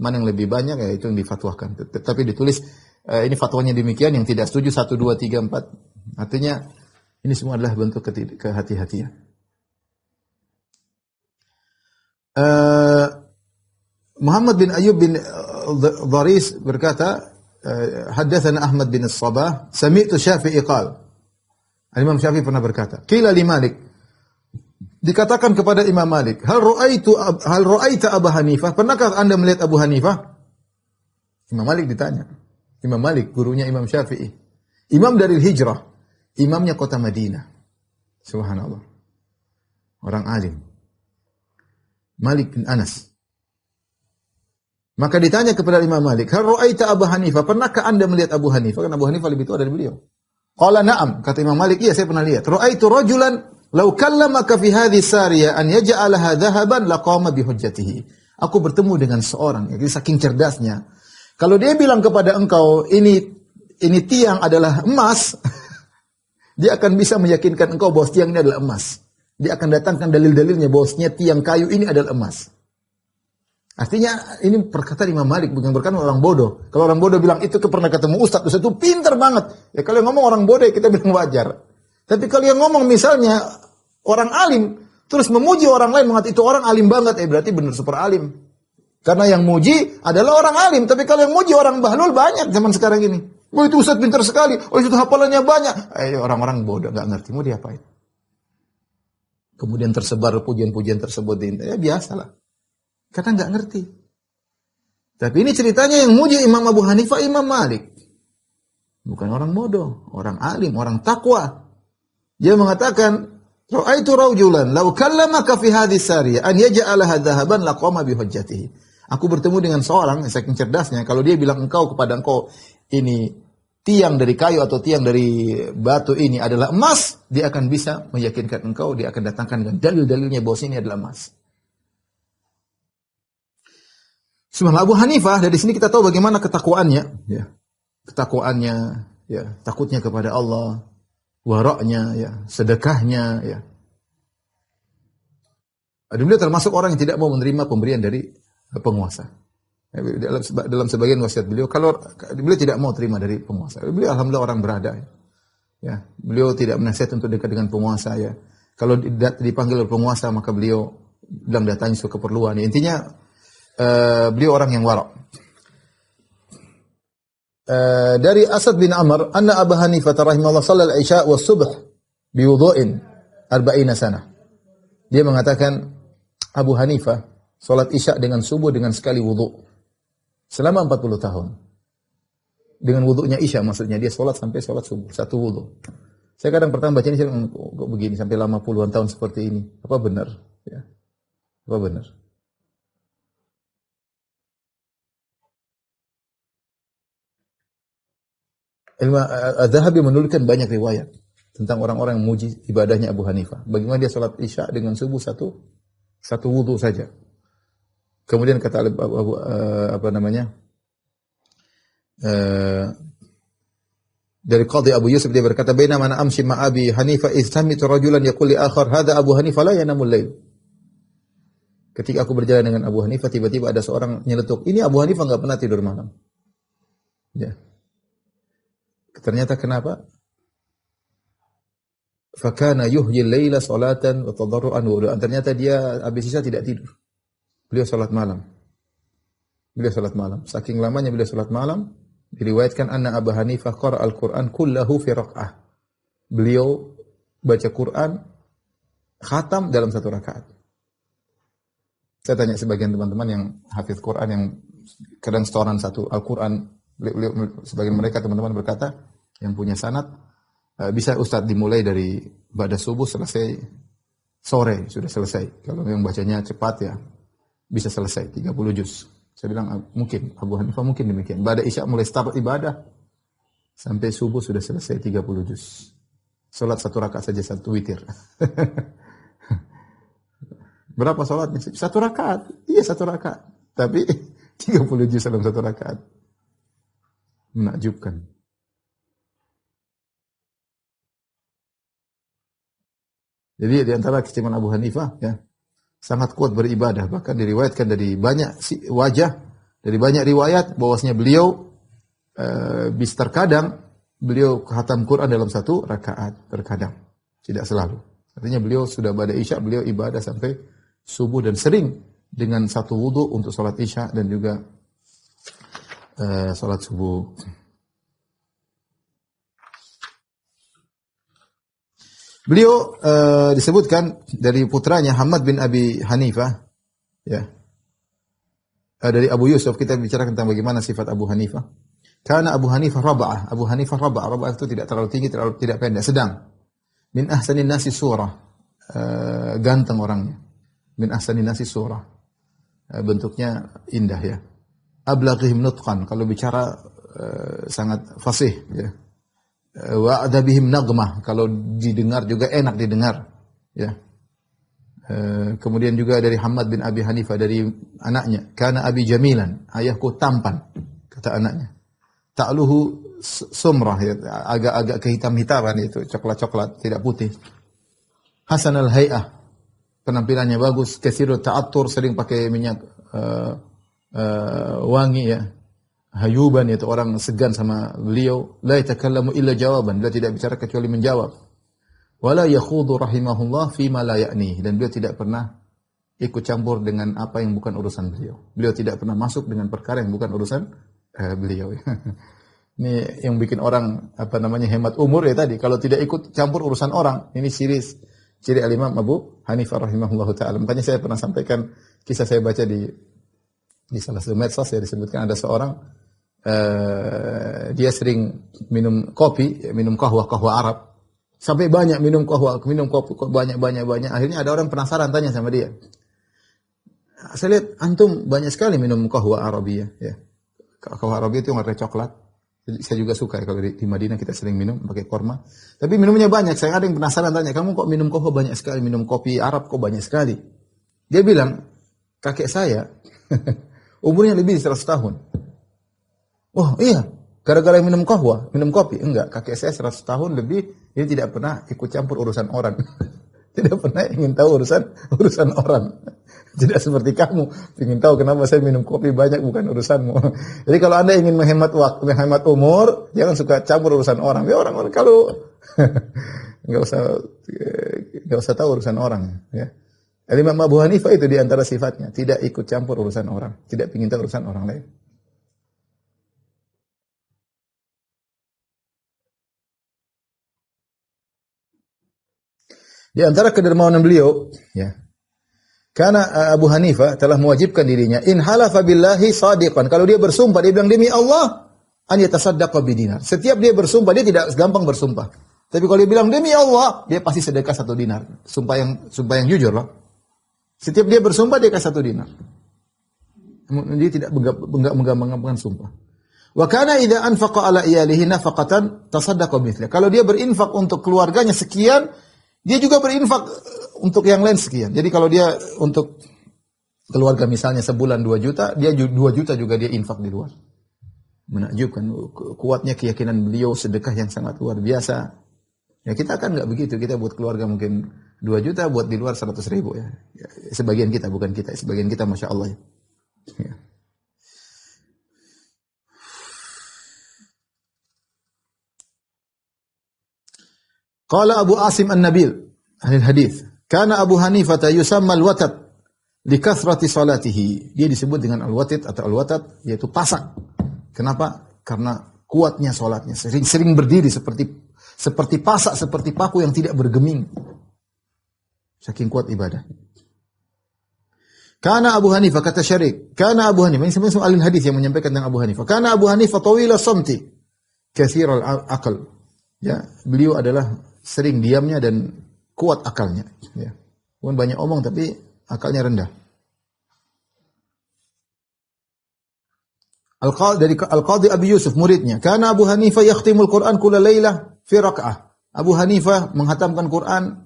Mana yang lebih banyak, ya itu yang difatwakan. Tetapi ditulis, ini fatwanya demikian, yang tidak setuju 1, 2, 3, 4. Artinya, ini semua adalah bentuk kehati-hatian. Muhammad bin Ayyub bin Dharis berkata, haddatsana Ahmad bin As-Sabah, sami'tu Syafi'i qala. Imam Syafi'i pernah berkata, qila li Malik. Dikatakan kepada Imam Malik, hal ra'aita Abu Hanifah? Pernahkah Anda melihat Abu Hanifah? Imam Malik ditanya. Imam Malik gurunya Imam Syafi'i. Imam dari hijrah, imamnya kota Madinah. Subhanallah. Orang alim. Malik bin Anas. Maka ditanya kepada Imam Malik, hal ra'aita Abu Hanifah? Pernahkah Anda melihat Abu Hanifah? Karena Abu Hanifah lebih tua dari beliau. Qala na'am, kata Imam Malik, iya saya pernah lihat. Ra'aitu rajulan law kallamaka fi hadhihi sariyah an yaj'alaha dhahaban laqama bi hujjatihi. Aku bertemu dengan seorang, jadi saking cerdasnya. Kalau dia bilang kepada engkau ini tiang adalah emas, dia akan bisa meyakinkan engkau bahwa tiang ini adalah emas. Dia akan datangkan dalil-dalilnya bahwasanya tiang kayu ini adalah emas. Artinya ini perkataan Imam Malik, bukan berkata orang bodoh. Kalau orang bodoh bilang itu pernah ketemu ustaz itu pintar banget. Ya kalau yang ngomong orang bodoh kita bilang wajar. Tapi kalau yang ngomong misalnya orang alim terus memuji orang lain mengatakan itu orang alim banget, berarti benar super alim. Karena yang muji adalah orang alim, tapi kalau yang muji orang bahlul banyak zaman sekarang ini. Oh itu ustaz pintar sekali, oh itu hafalannya banyak. Orang-orang bodoh enggak ngerti mau diapain. Kemudian tersebar pujian-pujian tersebut di internet, ya biasalah. Karena nggak ngerti. Tapi ini ceritanya yang muji Imam Abu Hanifah, Imam Malik. Bukan orang bodoh, orang alim, orang takwa. Dia mengatakan, ra'aitu rajulan law kallamaka fi hadhihi sariyah an yaj'alaha dhahaban laqama bi hujjatihi. Aku bertemu dengan seorang yang saking cerdasnya, kalau dia bilang kepada engkau ini tiang dari kayu atau tiang dari batu ini adalah emas, dia akan bisa meyakinkan engkau, dia akan datangkan dengan dalil-dalilnya bahwa ini adalah emas. Subhanallah, Abu Hanifah, dari sini kita tahu bagaimana ketakwaannya, ya. Ketakwaannya, ya, takutnya kepada Allah, waraknya, ya, sedekahnya, ya. Beliau termasuk orang yang tidak mau menerima pemberian dari penguasa. Dalam sebagian wasiat beliau, kalau beliau tidak mau terima dari penguasa. Beliau alhamdulillah orang berada, ya. Beliau tidak menasihat untuk dekat dengan penguasa, ya. Kalau dipanggil oleh penguasa maka beliau bilang datangi suatu keperluan. Ya. Intinya beliau orang yang warak. Dari Asad bin Amr, anna Abu Hanifah rahimahullah shallal isya wa subh bi wudu'in 40 sana. Dia mengatakan Abu Hanifah Salat Isya dengan subuh dengan sekali wudu. Selama 40 tahun. Dengan wudunya Isya maksudnya dia salat sampai salat subuh, satu wudu. Saya kadang pertama baca ini kok begini sampai lama puluhan tahun seperti ini. Apa benar? Ya. Apa benar? Ilmu Az-Zahabi menuliskan banyak riwayat tentang orang-orang yang memuji ibadahnya Abu Hanifah. Bagaimana dia salat Isya dengan subuh satu wudu saja. Kemudian kata apa namanya? Dari Qadhi Abu Yusuf dia berkata, "Bainama ana amshi ma Abi Hanifah idh sami'tu rajulan yaqul li akhar, hadha Abu Hanifah la yanamul lail." Ketika aku berjalan dengan Abu Hanifah, tiba-tiba ada seorang nyeletuk, "Ini Abu Hanifah enggak pernah tidur malam." Ya. Ternyata kenapa? Fakana yuhyil laila salatan wa tadarruan wa du'an. Ternyata dia habis Isya tidak tidur. Beliau salat malam. Beliau salat malam. Saking lamanya beliau salat malam, diriwayatkan anna Abu Hanifah qara al-Qur'an kullahu fi raq'ah. Beliau baca Quran khatam dalam satu rakaat. Saya tanya sebagian teman-teman yang hafiz Quran yang kadang setoran satu Al-Quran, sebagian mereka teman-teman berkata yang punya sanad, bisa Ustadz dimulai dari ba'da subuh selesai sore sudah selesai. Kalau yang bacanya cepat ya bisa selesai 30 juz. Saya bilang mungkin Abu Hanifah mungkin demikian. Ba'da Isya mulai start ibadah sampai subuh sudah selesai 30 juz. Salat satu rakaat saja satu witir. Berapa salatnya? Satu rakaat. Iya satu rakaat. Tapi 30 juz dalam satu rakaat. Menakjubkan. Jadi di antara keistimewaan Abu Hanifah ya, sangat kuat beribadah, bahkan diriwayatkan dari banyak wajah, dari banyak riwayat bahwasanya beliau bis terkadang beliau khatam Quran dalam satu rakaat, terkadang tidak selalu. Artinya beliau sudah pada Isya beliau ibadah sampai subuh dan sering dengan satu wudu untuk salat Isya dan juga salat subuh. Beliau disebutkan dari putranya Hamad bin Abi Hanifah, ya. Dari Abu Yusuf kita bicara tentang bagaimana sifat Abu Hanifah. Karena Abu Hanifah raba'ah, Abu Hanifah raba'ah, raba'ah itu tidak terlalu tinggi, terlalu tidak pendek, sedang. Min ahsanin nasi surah, ganteng orangnya. Min ahsanin nasi surah, bentuknya indah ya. Ablaghihim nutqan, kalau bicara sangat fasih ya. Wa adabihim nagmah, kalau didengar juga enak didengar ya. Kemudian juga dari Hamad bin Abi Hanifah dari anaknya, kana abi jamilan, ayahku tampan kata anaknya. Ta'luhu sumrah ya, agak-agak kehitam-hitaman itu, coklat-coklat, tidak putih. Hasan al-hay'ah, penampilannya bagus, katsirut ta'attur, sering pakai minyak wangi ya. Hayuban itu orang segan sama beliau, la yatakallamu illa jawaban, beliau tidak bicara kecuali menjawab. Wala yakhudu rahimahullah fi ma la ya'ni, dan beliau tidak pernah ikut campur dengan apa yang bukan urusan beliau. Beliau tidak pernah masuk dengan perkara yang bukan urusan beliau. Ini yang bikin orang apa namanya hemat umur ya tadi, kalau tidak ikut campur urusan orang. Ini ciri al-Imam Abu Hanifah rahimahullahu taala. Makanya saya pernah sampaikan kisah saya baca di salah satu medsos ya, disebutkan ada seorang dia sering minum kopi, minum kahwa Arab. Sampai banyak minum kopi banyak. Akhirnya ada orang penasaran tanya sama dia. Saya lihat antum banyak sekali minum kahwa Arabiyah ya. Kahwa Arabiyah itu warna coklat. Jadi saya juga suka ya, kalau di Madinah kita sering minum pakai korma. Tapi minumnya banyak. Saya ada yang penasaran tanya, kamu kok minum kahwa banyak sekali, minum kopi Arab kok banyak sekali? Dia bilang, kakek saya umurnya lebih dari 100 tahun. Oh iya, gara-gara minum kahwa, minum kopi. Enggak, kakek saya 100 tahun lebih, dia tidak pernah ikut campur urusan orang. Tidak pernah ingin tahu urusan orang. Tidak seperti kamu, ingin tahu kenapa saya minum kopi banyak, bukan urusanmu. Jadi kalau Anda ingin menghemat waktu, menghemat umur, jangan suka campur urusan orang. Ya orang kalau enggak usah tahu urusan orang, ya. Imam Abu Hanifah itu di antara sifatnya, tidak ikut campur urusan orang, tidak ingin tahu urusan orang lain. Di antara kedermawanan beliau, ya, Karena Abu Hanifah telah mewajibkan dirinya, in halafa billahi shadiqan. Kalau dia bersumpah, dia bilang demi Allah, an yatasaddaqa bidinar. Setiap dia bersumpah, dia tidak gampang bersumpah. Tapi kalau dia bilang demi Allah, dia pasti sedekah 1 dinar. Sumpah yang jujur loh. Setiap dia bersumpah, dia kasih 1 dinar. Dia tidak menggampang-gampangkan sumpah. Wa kana idza anfaqa ala iyalihi nafaqatan tasaddaqa mithla. Kalau dia berinfak untuk keluarganya sekian, dia juga berinfak untuk yang lain sekian. Jadi kalau dia untuk keluarga misalnya sebulan 2 juta, dia 2 juta juga dia infak di luar. Menakjubkan kuatnya keyakinan beliau, sedekah yang sangat luar biasa. Ya kita kan enggak begitu. Kita buat keluarga mungkin 2 juta, buat di luar 100 ribu ya. Sebagian kita, bukan kita. Sebagian kita Masya Allah ya. Ya. Qala Abu Asim An-Nabil ahli hadis, kana Abu Hanifah yusamma al-watat li kathrati salatihi. Dia disebut dengan al-watit atau al-watat, yaitu pasak. Kenapa? Karena kuatnya salatnya, sering berdiri seperti pasak, seperti paku yang tidak bergeming. Saking kuat ibadah. Kana Abu Hanifah, kata Syarik, kana Abu Hanifah, ini semua ahli hadis yang menyampaikan tentang Abu Hanifah. Kana Abu Hanifah tawila samti, katsir al-aql. Ya, beliau adalah sering diamnya dan kuat akalnya. Ya. Bukan banyak omong tapi akalnya rendah. Al-Qadhi Abi Yusuf muridnya. Karena Abu Hanifah yakhtimul Quran kulla lailah fi raka'ah. Abu Hanifah menghatamkan Quran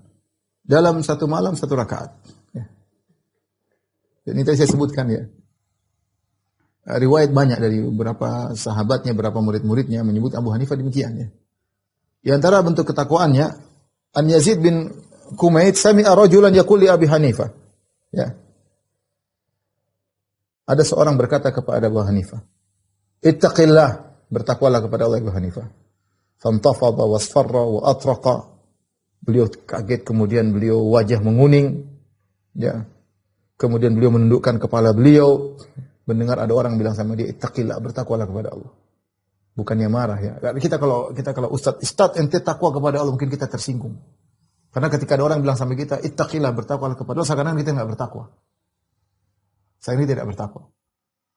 dalam 1 malam 1 rakaat. Ya. Ini tadi saya sebutkan ya. Riwayat banyak dari beberapa sahabatnya, beberapa murid-muridnya menyebut Abu Hanifah demikian ya. Di antara bentuk ketakwaannya, An Yazid bin Kumaid sami'a rajulan yaqul li Abi Hanifah. Ya. Ada seorang berkata kepada Abu Hanifah, "Ittaqillah," bertakwalah kepada Allah Abu Hanifah. Fantafadha wasfarra wa atraqa. Beliau kaget, kemudian beliau wajah menguning. Ya. Kemudian beliau menundukkan kepala beliau, mendengar ada orang bilang sama dia, "Ittaqillah," bertakwalah kepada Allah. Bukannya marah ya. Kita kalau ustaz ente takwa kepada Allah, mungkin kita tersinggung. Karena ketika ada orang bilang sama kita, ittaqillah, bertakwalah kepada Allah, seakan-akan kita enggak bertakwa. Saya ini tidak bertakwa.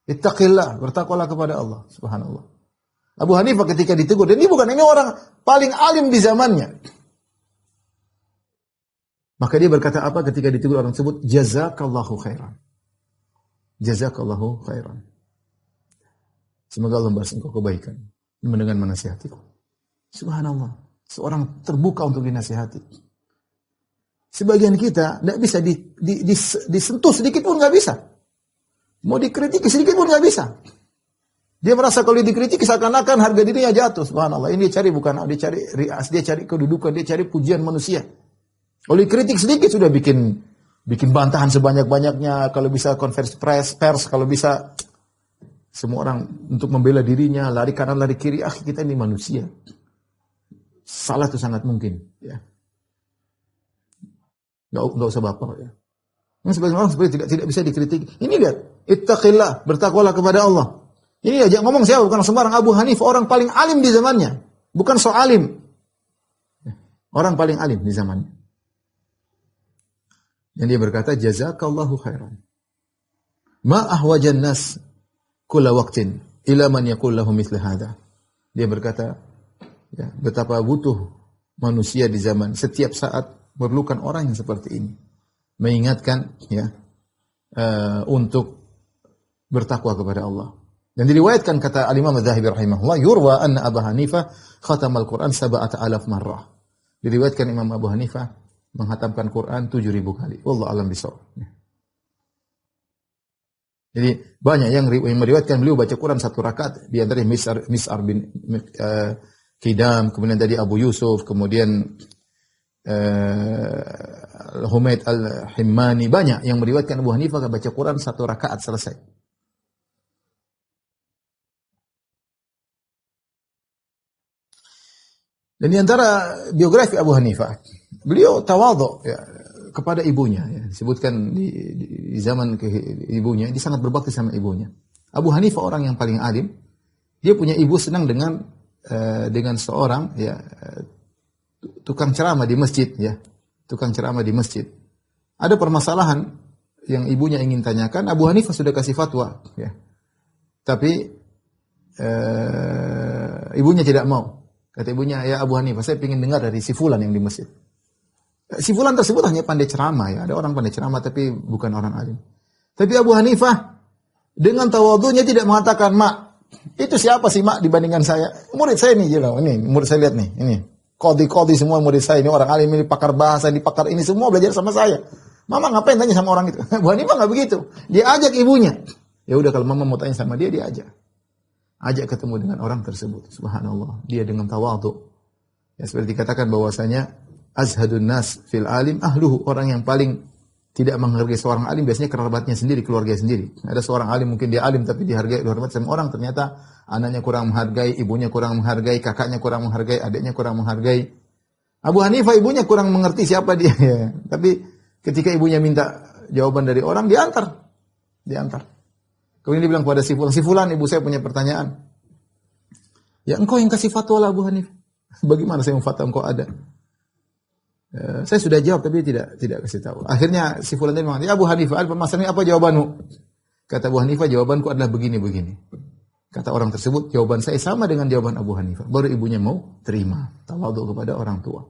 Ittaqillah, bertakwalah kepada Allah, subhanallah. Abu Hanifah ketika ditegur, dan ini orang paling alim di zamannya. Maka dia berkata apa ketika ditegur orang tersebut? Jazakallahu khairan. Jazakallahu khairan. Semoga Allah membalas engkau kebaikan mendengar menasihatiku. Subhanallah. Seorang terbuka untuk dinasihati. Sebagian kita tidak bisa disentuh sedikit pun nggak bisa. Mau dikritik sedikit pun nggak bisa. Dia merasa kalau dikritik seakan-akan harga dirinya jatuh. Subhanallah. Ini dia cari dia cari rias, dia cari kedudukan, dia cari pujian manusia. Kalau dikritik sedikit sudah bikin bantahan sebanyak-banyaknya. Kalau bisa konversi pers, kalau bisa semua orang untuk membela dirinya, lari kanan, lari kiri. Kita ini manusia. Salah itu sangat mungkin. Ya. Nggak usah baper. Ya. Ini sebagian orang sebenarnya tidak bisa dikritik. Ini lihat. Ittaqillah, bertakwalah kepada Allah. Ini aja ngomong siapa? Bukan sembarang. Abu Hanifah, orang paling alim di zamannya. Bukan so alim. Orang paling alim di zamannya. Dan dia berkata, jazakallahu khairan. Ma ahwajan nas kulla waqtin ila man yaqul lahu mithla hadha. Dia berkata, ya, betapa butuh manusia di zaman setiap saat memerlukan orang yang seperti ini. Mengingatkan ya untuk bertakwa kepada Allah. Dan diriwayatkan kata Al-Imam Az-Zahabi rahimahullah, yurwa anna Abu Hanifah khatamal Quran 7,000 marrah. Diriwayatkan Imam Abu Hanifah menghatamkan Quran 7.000 kali. Wallahu a'lam bishawab. Jadi banyak yang meriwayatkan beliau baca Quran 1 rakaat, di antaranya Mis'ar bin Qidam, kemudian tadi Abu Yusuf, kemudian Humaid al-Himmani, banyak yang meriwayatkan Abu Hanifah baca Quran 1 rakaat selesai. Dan di antara biografi Abu Hanifah, beliau tawadhu ya, kepada ibunya. Ya. Disebutkan di zaman ibunya, dia sangat berbakti sama ibunya. Abu Hanifah orang yang paling alim. Dia punya ibu senang dengan seorang ya tukang ceramah di masjid ya. Tukang ceramah di masjid. Ada permasalahan yang ibunya ingin tanyakan, Abu Hanifah sudah kasih fatwa, ya. Tapi ibunya tidak mau. Kata ibunya, ya Abu Hanifah, saya ingin dengar dari si fulan yang di masjid. Si fulan tersebut hanya pandai ceramah, ya. Ada orang pandai ceramah tapi bukan orang alim. Tapi Abu Hanifah dengan tawadhunya tidak mengatakan, "Mak, itu siapa sih, Mak, dibandingkan saya? Murid saya nih, ini murid saya, lihat nih, ini. Qadhi semua murid saya, ini orang alim, ini pakar bahasa, ini pakar ini, semua belajar sama saya. Mama ngapain tanya sama orang itu?" Abu Hanifah enggak begitu. Dia ajak ibunya. Ya udah, kalau mama mau tanya sama dia, dia ajak. Ajak ketemu dengan orang tersebut. Subhanallah. Dia dengan tawadhu. Ya, seperti dikatakan bahwasanya azhadun nas fil alim ahluhu. Orang yang paling tidak menghargai seorang alim biasanya kerabatnya sendiri, keluarga sendiri. Ada seorang alim, mungkin dia alim tapi dihargai, dihormati sama orang, ternyata anaknya kurang menghargai, ibunya kurang menghargai, kakaknya kurang menghargai, adiknya kurang menghargai. Abu Hanifah ibunya kurang mengerti siapa dia. Ya. Tapi ketika ibunya minta jawaban dari orang, diantar. Kemudian dia bilang kepada si fulan, ibu saya punya pertanyaan. Ya, engkau yang kasih fatwa lah Abu Hanifah. Bagaimana saya memfatwa engkau ada? Saya sudah jawab tapi tidak kasih tahu. Akhirnya si fulan tadi mengatakan, "Ya Abu Hanifah, masalahnya apa jawabanmu?" Kata Abu Hanifah, "Jawabanku adalah begini-begini." Kata orang tersebut, "Jawaban saya sama dengan jawaban Abu Hanifah." Baru ibunya mau terima, tawadhu kepada orang tua.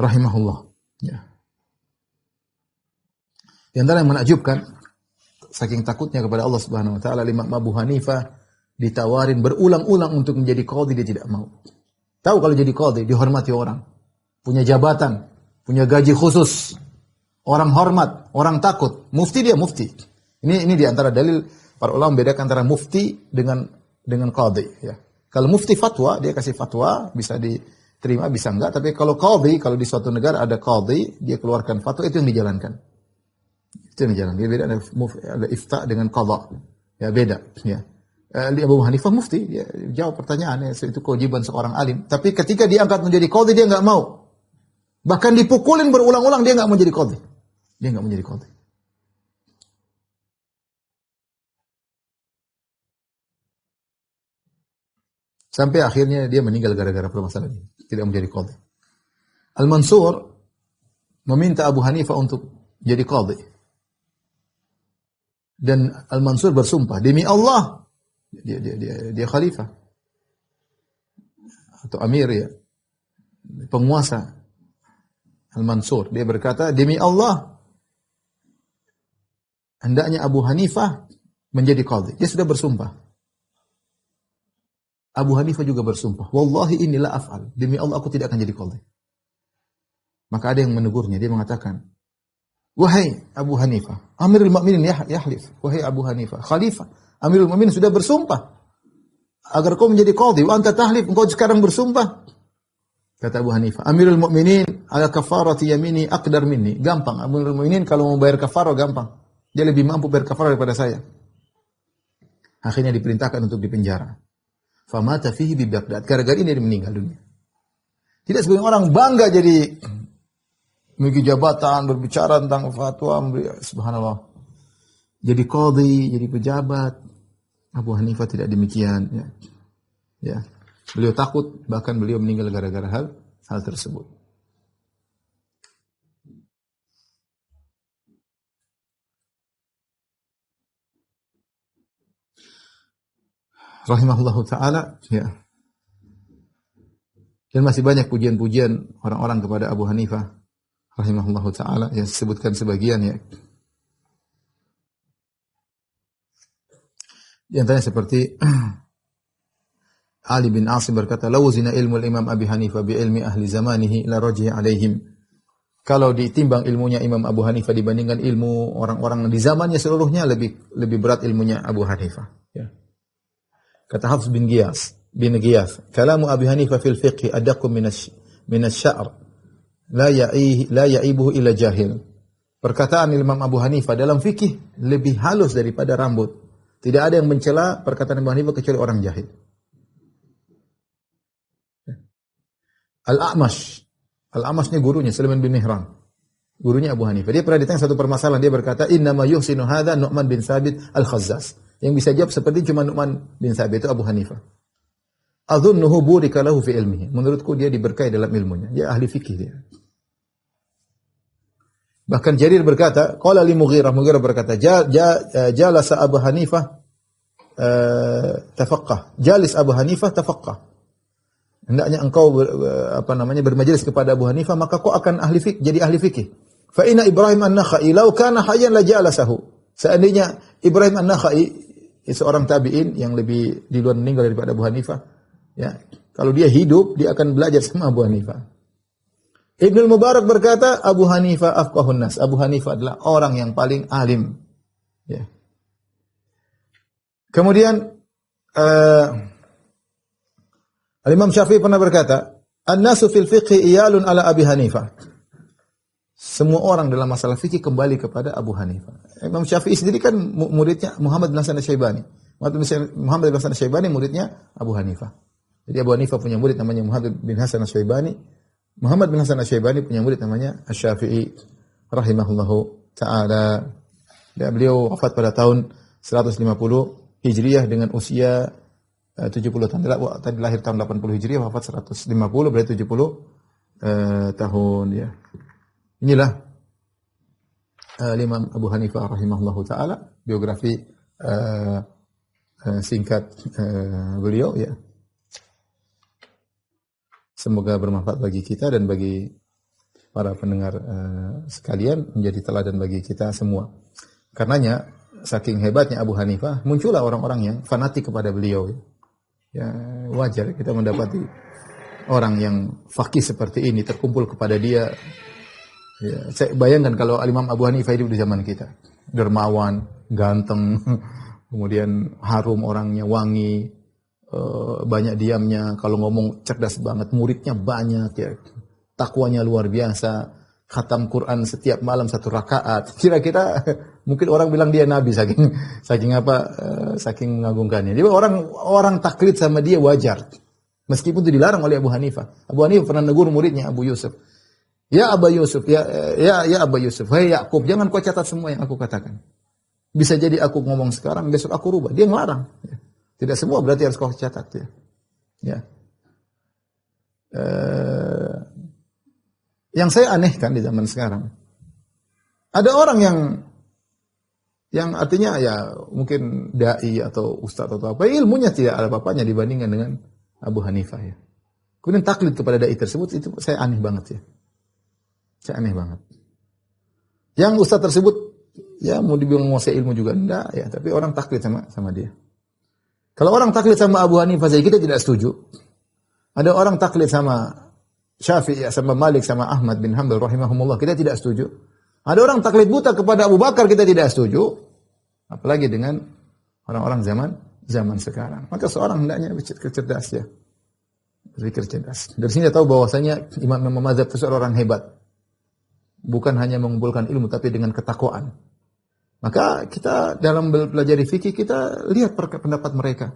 Rahimahullah. Ya. Di antara yang menakjubkan, saking takutnya kepada Allah Subhanahu wa taala, Imam Abu Hanifah ditawarin berulang-ulang untuk menjadi qadhi, dia tidak mau. Tahu kalau jadi qadhi dihormati orang, punya jabatan, punya gaji khusus, orang hormat, orang takut. Mufti dia mufti. Ini di antara dalil para ulama membedakan antara mufti dengan qadhi, ya. Kalau mufti fatwa, dia kasih fatwa, bisa diterima, bisa enggak. Tapi kalau qadhi, kalau di suatu negara ada qadhi, dia keluarkan fatwa, itu yang dijalankan. Itu yang dijalankan. Dia beda, ada ifta dengan qadha. Ya beda, ya. Abu Hanifah mufti, dia jawab pertanyaannya, itu kewajiban seorang alim. Tapi ketika diangkat menjadi qadhi, dia enggak mau. Bahkan dipukulin berulang-ulang, dia enggak mau jadi qadhi. Dia enggak mau jadi qadhi. Sampai akhirnya dia meninggal gara-gara permasalahan ini. Tidak menjadi qadhi. Al-Mansur meminta Abu Hanifah untuk jadi qadhi. Dan Al-Mansur bersumpah, demi Allah, dia khalifah atau amir, ya, penguasa. Al-Mansur, dia berkata, demi Allah, hendaknya Abu Hanifah menjadi qadhi. Dia sudah bersumpah. Abu Hanifah juga bersumpah, wallahi inilah af'al, demi Allah aku tidak akan jadi qadhi. Maka ada yang menegurnya, dia mengatakan, wahai Abu Hanifah, Amirul Mukminin yahlif, wahai Abu Hanifah, khalifah, Amirul Mukminin sudah bersumpah agar kau menjadi qadhi, wa anta tahlif, engkau sekarang bersumpah. Kata Abu Hanifah, Amirul Mukminin ala kafarati yamini aqdar minni. Gampang, Amirul Mukminin kalau mau bayar kafarah gampang. Dia lebih mampu bayar kafarah daripada saya. Akhirnya diperintahkan untuk dipenjara. Famata fihi bi Baghdad. Gara-gara ini dia meninggal dunia. Tidak sebagian orang bangga jadi memiliki jabatan, berbicara tentang fatwa, subhanallah. Jadi qadhi, jadi pejabat. Abu Hanifah tidak demikian, ya. Ya. Beliau takut, bahkan beliau meninggal gara-gara hal tersebut. Rahimahullahu ta'ala, ya. Dan masih banyak pujian-pujian orang-orang kepada Abu Hanifah rahimahullahu ta'ala, yang disebutkan sebagian, ya. Di antaranya seperti Ali bin Asim berkata, "Law zina ilmu Imam Abi Hanifah bi ilmi ahli zamanihi la raji'a alaihim." Kalau ditimbang ilmunya Imam Abu Hanifah dibandingkan ilmu orang-orang di zamannya seluruhnya, lebih berat ilmunya Abu Hanifah, ya. Kata Hafs bin Giyas, "Kalamu Abi Hanifah fil fiqh adaqqu min asy-sya'r, la ya'ibuhu illa jahil." Perkataan Imam Abu Hanifah dalam fikih lebih halus daripada rambut. Tidak ada yang mencela perkataan Abu Hanifah kecuali orang jahil. Al-A'mash ini gurunya Sulaiman bin Mihran. Gurunya Abu Hanifah. Dia pernah ditanya satu permasalahan, dia berkata, "Innama yuhsinu hadza Nu'man bin Thabit al-Khazzaz." Yang bisa jawab seperti cuma Nu'man bin Thabit, itu Abu Hanifah. "Adhunnuhu burika lahu fi ilmihi." Menurutku dia diberkahi dalam ilmunya. Dia ahli fikih dia. Bahkan Jarir berkata, qala li Mughirah berkata, jalasa Abu Hanifah tafaqqah. Jalis Abu Hanifah tafaqqah. Hendaknya engkau bermajelis kepada Abu Hanifah, maka kau akan jadi ahli fikih. Fa inna Ibrahim an-Nakhai law kana hayyan la jalasahu. Seandainya Ibrahim an-Nakhai seorang tabi'in yang lebih duluan meninggal daripada Abu Hanifah, ya, kalau dia hidup dia akan belajar sama Abu Hanifah. Ibnu Mubarak berkata, Abu Hanifah afqahun nas. Abu Hanifah adalah orang yang paling alim. Ya. Kemudian Imam Syafi'i pernah berkata, "An-nasu fil fiqhi iyalun ala Abi Hanifah." Semua orang dalam masalah fikih kembali kepada Abu Hanifah. Imam Syafi'i sendiri kan muridnya Muhammad bin Hasan Asy-Syaibani. Muhammad bin Hasan Asy-Syaibani muridnya Abu Hanifah. Jadi Abu Hanifah punya murid namanya Muhammad bin Hasan Asy-Syaibani. Muhammad bin Hasan Asy-Syaibani punya murid namanya Asy-Syafi'i rahimahullahu taala. Dan beliau wafat pada tahun 150 Hijriah dengan usia 70 tahun. Tadi lahir tahun 80 Hijriah, wafat 150, berarti 70 tahun ya. Inilah Imam Abu Hanifah rahimahullahu taala, biografi singkat beliau ya. Semoga bermanfaat bagi kita dan bagi para pendengar sekalian, menjadi teladan bagi kita semua. Karenanya saking hebatnya Abu Hanifah, muncullah orang-orang yang fanatik kepada beliau. Ya, wajar kita mendapati orang yang faqih seperti ini terkumpul kepada dia. Ya, saya bayangkan kalau Imam Abu Hanifah hidup di zaman kita, dermawan, ganteng, kemudian harum orangnya, wangi, banyak diamnya, kalau ngomong cerdas banget, muridnya banyak, ya, takwanya luar biasa, khatam Quran setiap malam 1 rakaat. Kira-kira mungkin orang bilang dia nabi saking mengagungkannya. Jadi orang taklid sama dia wajar. Meskipun itu dilarang oleh Abu Hanifah. Abu Hanifah pernah negur muridnya Abu Yusuf. Ya Abu Yusuf, ya Abu Yusuf, hai Yakub, jangan kau catat semua yang aku katakan. Bisa jadi aku ngomong sekarang, besok aku rubah. Dia ngelarang. Tidak semua berarti harus kau catat ya. Ya. Yang saya anehkan di zaman sekarang, ada orang yang artinya ya mungkin dai atau ustaz atau apa, ilmunya tidak ada apa-apanya dibandingkan dengan Abu Hanifah ya. Kemudian taklid kepada dai tersebut, itu saya aneh banget ya. Saya aneh banget. Yang ustaz tersebut ya mau dibilang menguasai ilmu juga enggak ya, tapi orang taklid sama dia. Kalau orang taklid sama Abu Hanifah saja kita tidak setuju. Ada orang taklid sama Syafi'i, sama Malik, sama Ahmad bin Hanbal rahimahumullah, kita tidak setuju. Ada orang taklid buta kepada Abu Bakar, kita tidak setuju. Apalagi dengan orang-orang zaman sekarang. Maka seorang hendaknya berpikir cerdas ya. Berpikir cerdas. Dari sini kita tahu bahwasanya Imam Mazhab itu seorang orang hebat. Bukan hanya mengumpulkan ilmu, tapi dengan ketakwaan. Maka kita dalam belajar fikih, kita lihat pendapat mereka.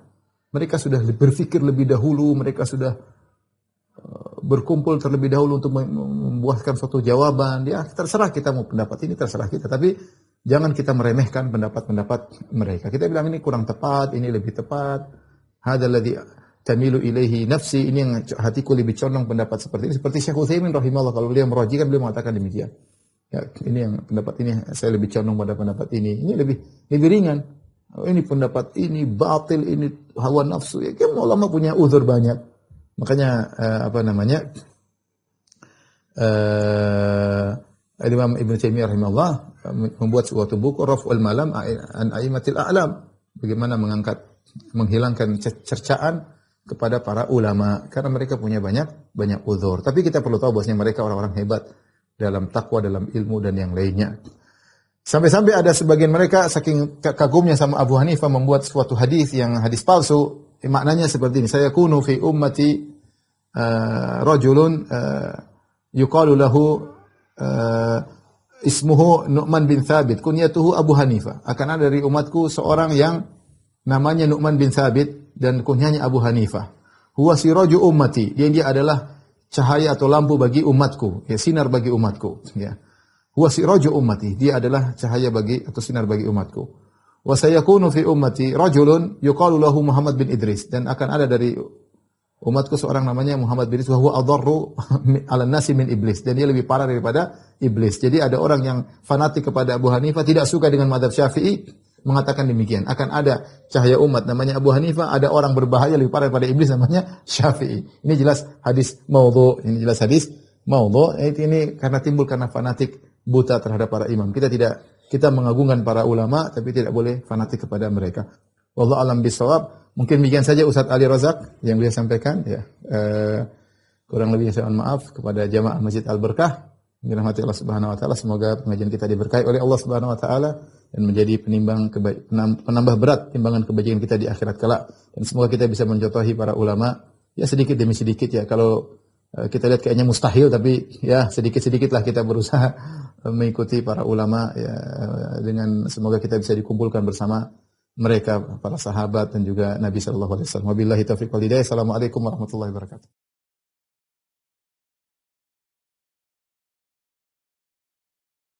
Mereka sudah berpikir lebih dahulu, mereka sudah berkumpul terlebih dahulu untuk membuatkan suatu jawaban. Ya, terserah kita mau pendapat ini, terserah kita. Tapi jangan kita meremehkan pendapat-pendapat mereka. Kita bilang ini kurang tepat, ini lebih tepat. Hadzal ladzi tamilu ilaihi nafsi, ini yang hatiku lebih condong pendapat seperti ini. Seperti Syekh Utsaimin rahimahullah, kalau beliau merajikan, beliau mengatakan demikian. Ya, ini yang pendapat ini saya lebih condong pada pendapat ini. Ini lebih ringan. Oh, ini pendapat ini batil, ini hawa nafsu. Ya, kan ulama punya uzur banyak. Makanya Imam Ibnu Taimiyah rahimahullah membuat suatu buku Raf'ul Malam an A'immatil A'lam. Bagaimana menghilangkan cercaan kepada para ulama karena mereka punya banyak uzur. Tapi kita perlu tahu bahwasanya mereka orang-orang hebat dalam takwa, dalam ilmu dan yang lainnya. Sampai-sampai ada sebagian mereka saking kagumnya sama Abu Hanifah membuat suatu hadis yang hadis palsu. Maknanya seperti ini, saya kunu fi ummati rajulun yuqalu lahu ismuhu Nu'man bin Thabit kunyatuhu Abu Hanifah. Akan ada dari umatku seorang yang namanya Nu'man bin Thabit dan kunyanya Abu Hanifah. Huwa siraju ummati. Dia adalah cahaya atau lampu bagi umatku, ya, sinar bagi umatku, ya. Huwa siraju ummati. Dia adalah cahaya bagi atau sinar bagi umatku. Wa sayakunu fi ummati rajulun yuqalu lahu Muhammad bin Idris, dan akan ada dari Umatku seorang namanya Muhammad bin Idris wa huwa adarru 'ala nasi min iblis, dan dia lebih parah daripada iblis. Jadi ada orang yang fanatik kepada Abu Hanifah, tidak suka dengan mazhab Syafi'i, mengatakan demikian. Akan ada cahaya umat namanya Abu Hanifah, ada orang berbahaya lebih parah daripada iblis namanya Syafi'i. Ini jelas hadis maudhu, ini jelas hadis maudhu. Ini karena fanatik buta terhadap para imam. Kita mengagungkan para ulama tapi tidak boleh fanatik kepada mereka. Wallahu a'lam bishawab. Mungkin demikian saja Ustaz Ali Razak yang beliau sampaikan ya. Kurang lebih saya mohon maaf kepada jamaah Masjid Al-Berkah. Dirahmati Allah Subhanahu wa taala, semoga pengajian kita diberkahi oleh Allah Subhanahu wa taala dan menjadi penambah berat timbangan kebajikan kita di akhirat kelak. Dan semoga kita bisa mencontohi para ulama ya sedikit demi sedikit ya. Kalau kita lihat kayaknya mustahil, tapi ya sedikit-sedikitlah kita berusaha mengikuti para ulama ya, dengan semoga kita bisa dikumpulkan bersama mereka, para sahabat dan juga Nabi sallallahu alaihi wasallam. Wabillahi taufiq wal hidayah. Assalamualaikum warahmatullahi wabarakatuh.